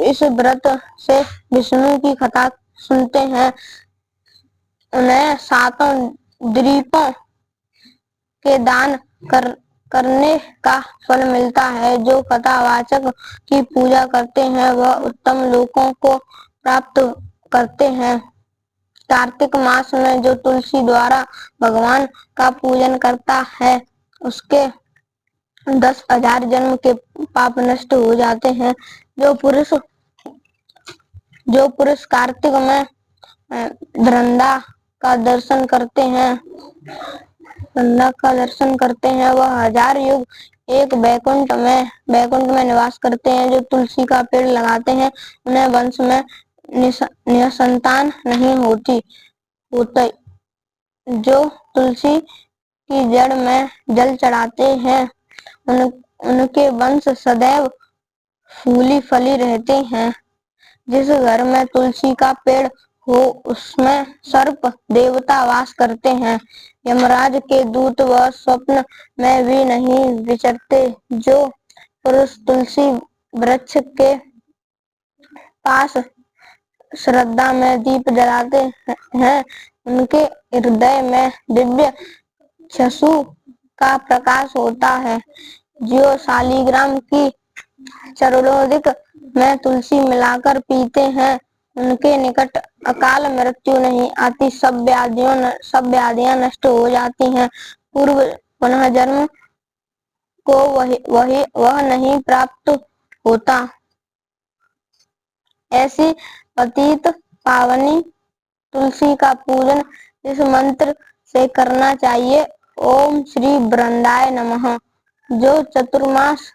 इस व्रत से विष्णु की कथा सुनते हैं, उन्हें 7 द्वीपों के दान करने का फल मिलता है। जो कथावाचक की पूजा करते हैं, वह उत्तम लोकों को प्राप्त करते हैं। कार्तिक मास में जो तुलसी द्वारा भगवान का पूजन करता है, उसके 10,000 जन्म के पाप नष्ट हो जाते हैं। जो पुरुष कार्तिक में वृंदा का दर्शन करते हैं, वह 1000 युग एक बैकुंठ में निवास करते हैं। जो तुलसी का पेड़ लगाते हैं, उन्हें वंश में निसंतान नहीं होते। जो तुलसी की जड़ में जल चढ़ाते हैं, उनके वंश सदैव फूली फली रहते हैं। जिस घर में तुलसी का पेड़ हो, उसमें सर्प देवता वास करते हैं। यमराज के दूत वह स्वप्न में भी नहीं विचरते। जो पुरुष तुलसी वृक्ष के पास श्रद्धा में दीप जलाते हैं, उनके हृदय में दिव्य चक्षु का प्रकाश होता है। जो शालिग्राम की चरणोदिक में तुलसी मिलाकर पीते हैं, उनके निकट अकाल मृत्यु नहीं आती। सब व्याधियां नष्ट हो जाती हैं। पूर्व पुनः जन्म को वह नहीं प्राप्त होता। ऐसी पतित पावनी तुलसी का पूजन इस मंत्र से करना चाहिए। ओम श्री वृंदाय नमः। जो चतुर्मास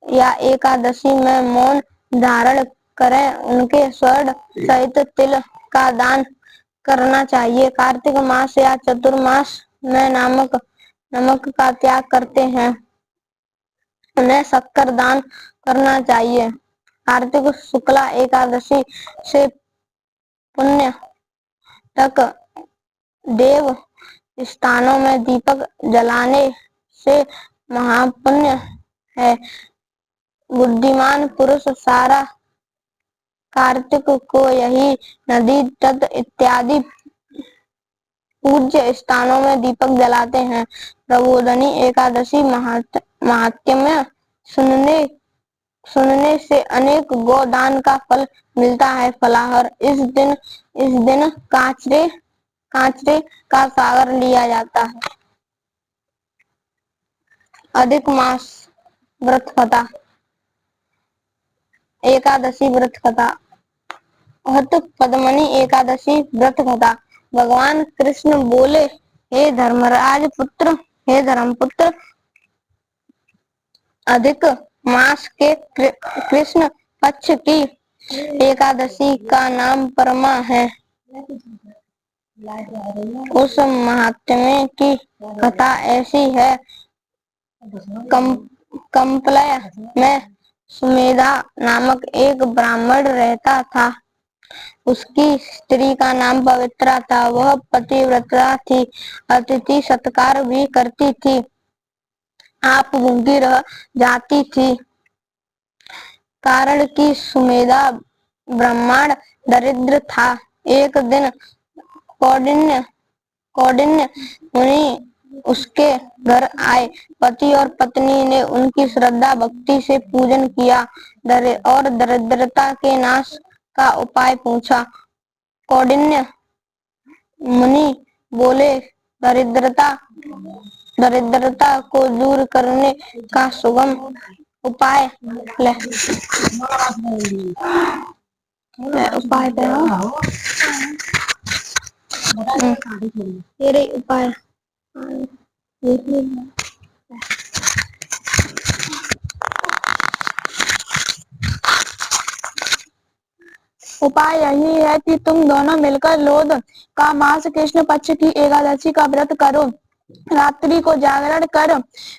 या एकादशी में मौन धारण करें, उनके स्वर्ण सहित तिल का दान करना चाहिए। कार्तिक मास या चतुर्मास में नमक का त्याग करते हैं, उन्हें शक्कर दान करना चाहिए। कार्तिक शुक्ला एकादशी से पुण्य तक देव स्थानों में दीपक जलाने से महापुण्य है। बुद्धिमान पुरुष सारा कार्तिक को यही नदी तट इत्यादि पूज्य स्थानों में दीपक जलाते हैं। प्रबोधनी एकादशी महात्म्य सुनने से अनेक गोदान का फल मिलता है। फलाहार इस दिन कांचरे का सागर लिया जाता है। अधिक मास व्रत कथा। एकादशी व्रत कथा। पद्मनी एकादशी व्रत कथा। भगवान कृष्ण बोले, हे धर्मपुत्र, अधिक मास के कृष्ण पक्ष की एकादशी का नाम परमा है। उस महात्म्य की कथा ऐसी है। कंपलय में सुमेधा नामक एक ब्राह्मण रहता था। उसकी स्त्री का नाम पवित्रा था। वह पतिव्रता थी, अतिथि सत्कार भी करती थी, आप गूंगी रह जाती थी। कारण कि सुमेधा ब्राह्मण दरिद्र था। एक दिन कौंडिन्य मुनि उसके घर आए। पति और पत्नी ने उनकी श्रद्धा भक्ति से पूजन किया और दरिद्रता के नाश का उपाय पूछा। कौंडिन्य मुनि बोले, दरिद्रता को दूर करने का सुगम उपाय ले। उपाय तेरे उपाय उपाय यही है कि तुम दोनों मिलकर लोध का मास कृष्ण पक्ष की एकादशी का व्रत करो। रात्रि को जागरण कर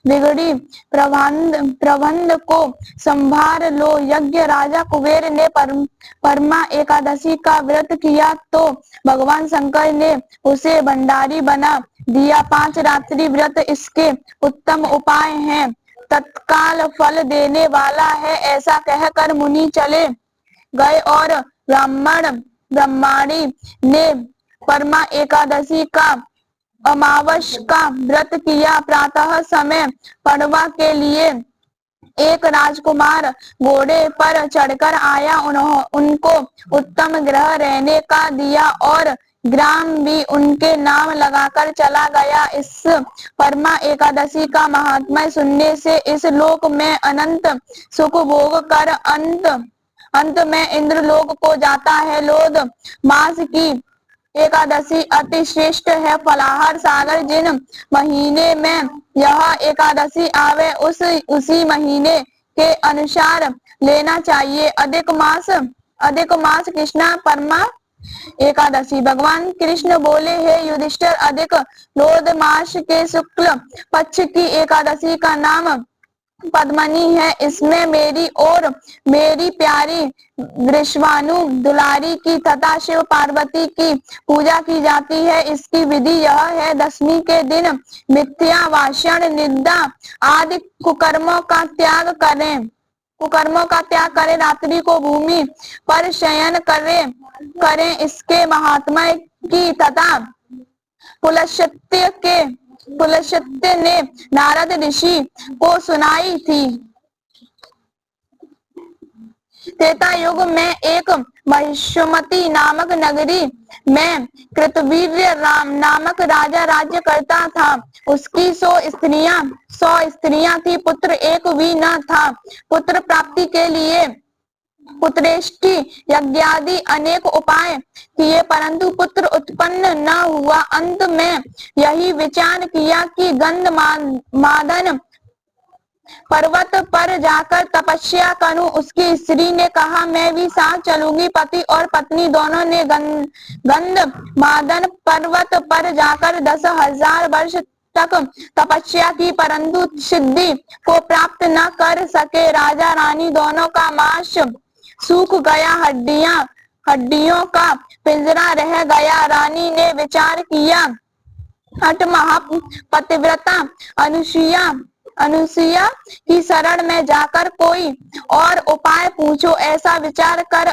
बिगड़ी प्रबंध को संभार लो। यज्ञ राजा कुबेर ने परमा एकादशी का व्रत किया तो भगवान शंकर ने उसे भंडारी बना दिया। 5 रात्रि व्रत इसके उत्तम उपाय हैं, तत्काल फल देने वाला है। ऐसा कहकर मुनि चले गए और ब्राह्मणी ने परमा एकादशी का अमावस का व्रत किया। प्रातः समय पड़वा के लिए एक राजकुमार घोड़े पर चढ़कर आया। उनको उत्तम ग्रह रहने का दिया और ग्राम भी उनके नाम लगाकर चला गया। इस परमा एकादशी का महात्म्य सुनने से इस लोक में अनंत सुख भोग कर अंत में इंद्रलोक को जाता है। लोध मास की एकादशी अति श्रेष्ठ है। फलाहार सागर जिन महीने में यह एकादशी आवे उसी महीने के अनुसार लेना चाहिए। अधिक मास कृष्णा परमा एकादशी। भगवान कृष्ण बोले, हे युधिष्ठिर, अधिक लोध मास के शुक्ल पक्ष की एकादशी का नाम पद्मनी है। इसमें मेरी और मेरी प्यारी वृषभानु दुलारी की तथा शिव पार्वती की पूजा की जाती है। इसकी विधि यह है, दशमी के दिन मिथ्या भाषण, निंदा आदि कुकर्मों का त्याग करें। रात्रि को भूमि पर शयन करें। इसके महात्म्य की तथा पुलस्त्य ने नारद ऋषि को सुनाई थी। त्रेता युग में एक महिष्मती नामक नगरी में कृतवीर्य राम नामक राजा राज्य करता था। उसकी 100 स्त्रियां थी, पुत्र एक भी न था। पुत्र प्राप्ति के लिए पुत्रेष्टि यज्ञादि अनेक उपाय किए, परंतु पुत्र उत्पन्न न हुआ। अंत में यही विचार किया कि गंधमादन पर्वत पर जाकर तपस्या करूं। उसकी स्त्री ने कहा, मैं भी साथ चलूंगी। पति और पत्नी दोनों ने गंधमादन पर्वत पर जाकर 10,000 वर्ष तक तपस्या की, परंतु सिद्धि को प्राप्त न कर सके। राजा रानी दोनों का मांस सूख गया, हड्डियों का पिंजरा रह गया। रानी ने विचार किया, हठ महापतिव्रता अनुसुईया की शरण में जाकर कोई और उपाय पूछो। ऐसा विचार कर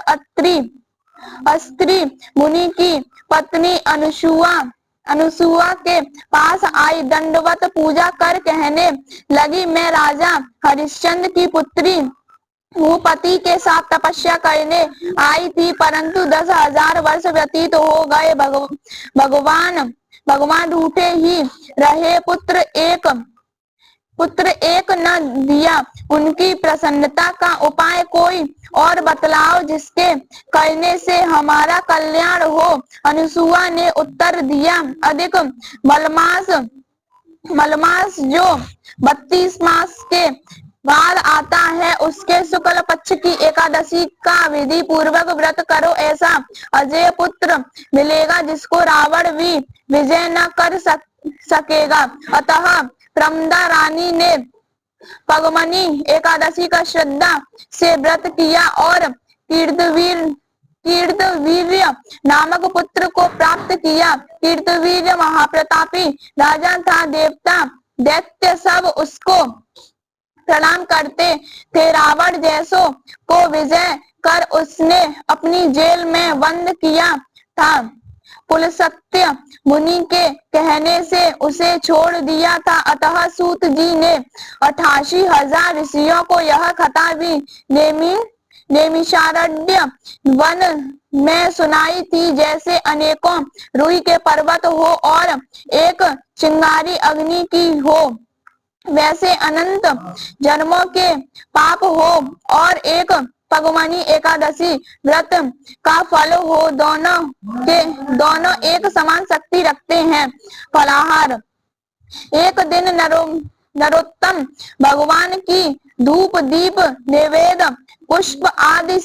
अस्त्री मुनि की पत्नी अनुसुईया के पास आई। दंडवत पूजा कर कहने लगी, मैं राजा हरिश्चंद्र की पुत्री हूँ। पति के साथ तपस्या करने आई थी, परंतु 10,000 वर्ष व्यतीत हो गए। भगवान रूठे ही रहे। पुत्र एक न दिया। उनकी प्रसन्नता का उपाय कोई और बतलाओ, जिसके करने से हमारा कल्याण हो। अनुसुईया ने उत्तर दिया, अधिक मलमास जो 32 मास के बाद आता है उसके शुक्ल पक्ष की एकादशी का विधि पूर्वक व्रत करो। ऐसा अजय पुत्र मिलेगा जिसको रावण भी विजय न कर सकेगा। अतः प्रमदा रानी ने पगमनी एकादशी का श्रद्धा से व्रत किया और कीर्तवीर्य नामक पुत्र को प्राप्त किया। कीर्तवीर्य महाप्रतापी राजा था। देवता दैत्य सब उसको प्रणाम करते थे। रावण जैसों को विजय कर उसने अपनी जेल में बंद किया था। पुलस्त्य मुनि के कहने से उसे छोड़ दिया था। अतः सूत जी ने 88,000 ऋषियों को यह कथा भी नैमिषारण्य वन में सुनाई थी। जैसे अनेकों रुई के पर्वत हो और एक चिंगारी अग्नि की हो, वैसे अनंत जन्मों के पाप हो और एक पगमनी एकादशी व्रत का फल हो। दोनों एक समान शक्ति रखते हैं। फलाहार। एक दिन नरोत्तम भगवान की धूप दीप नैवेद्य पुष्प आदि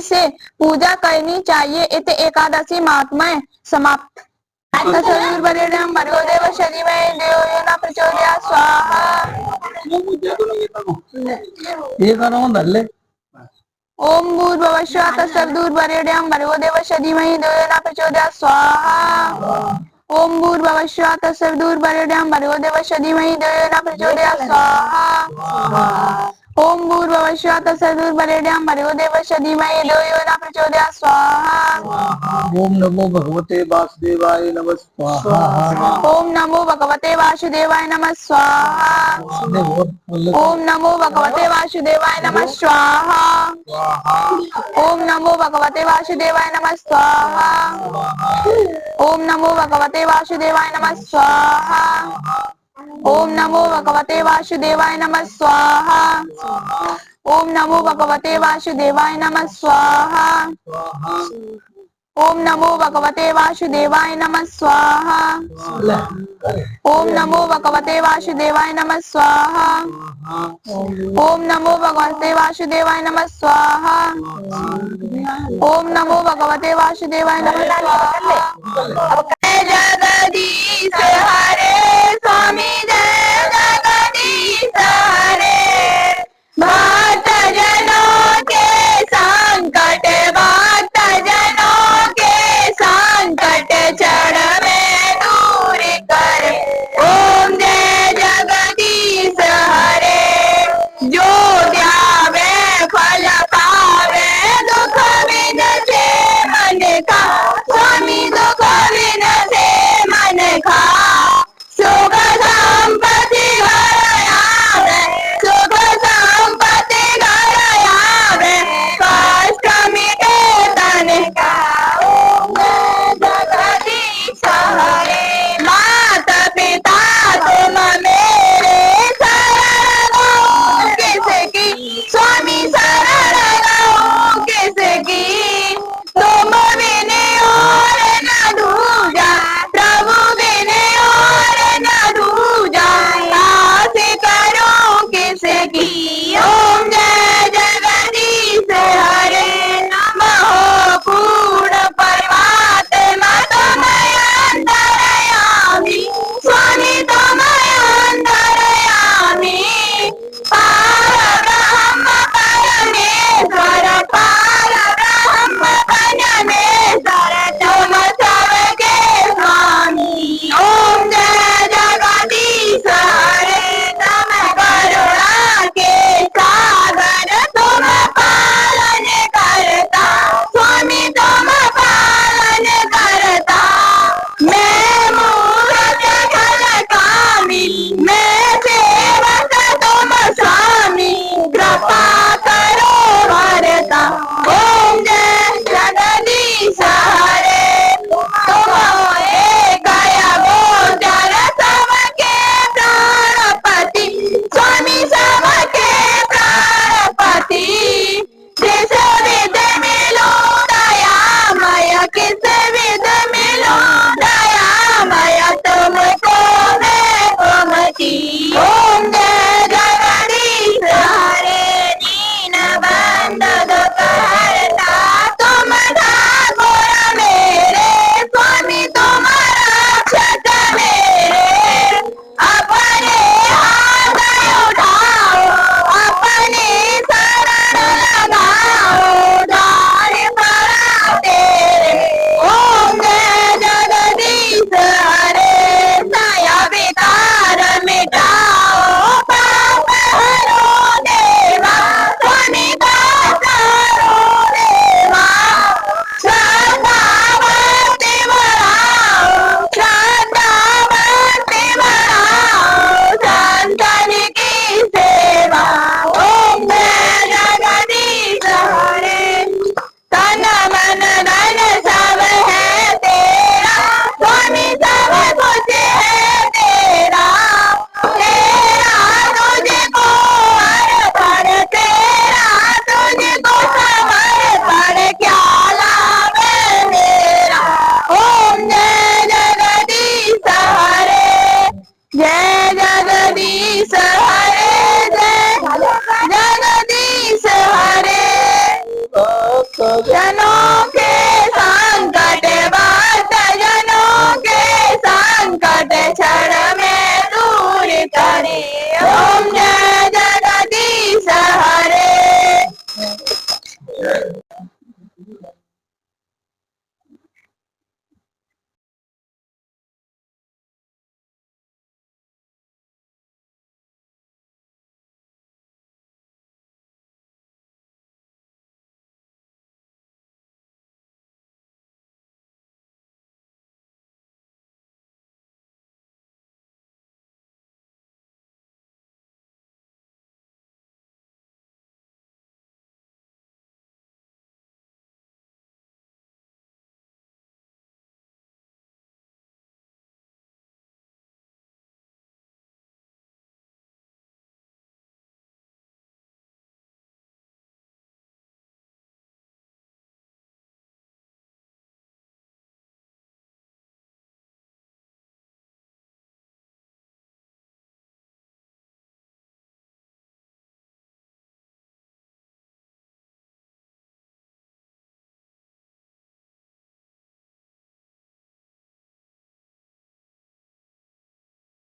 से पूजा करनी चाहिए। इत एकादशी महात्म्य समाप्त। भर्गोदेव शरीमहे धियो यो न प्रचोदयात् स्वाहा। ये करो धर ले। ओम भूर्भुवः स्वः तत्सवितुर्वरेण्यं भर्गोदेव शरीमहे धियो यो न प्रचोदयात् स्वाहा। ओम भूर्भुवः स्वः तत्सवितुर्वरेण्यं भर्गोदेव शरीमहे धियो यो न प्रचोदयात् स्वाहा। ओम भूर्भुवः स्वः तत्सवितुर्वरेण्यं भर्गोदेव शरीमहे धियो यो न प्रचोदयात् स्वाहा। ओम नमो भगवते वासुदेवाय नमः स्वाहा। ओम नमो भगवते वासुदेवाय नमः स्वाहा। ओम नमो भगवते वासुदेवाय नमः स्वाहा। ओम नमो भगवते वासुदेवाय नमः स्वाहा। ओम नमो भगवते वासुदेवाय नमः स्वाहा। ओम नमो भगवते वासुदेवाय नमः स्वाहा। ओम नमो भगवते वासुदेवाय नमः स्वाहा। ओम नमो भगवते वासुदेवाय नमः स्वाहा। ओम नमो भगवते वासुदेवाय नमः स्वाहा। ओम नमो भगवते वासुदेवाय नमः स्वाहा। ओम नमो भगवते वासुदेवाय नमः स्वाहा।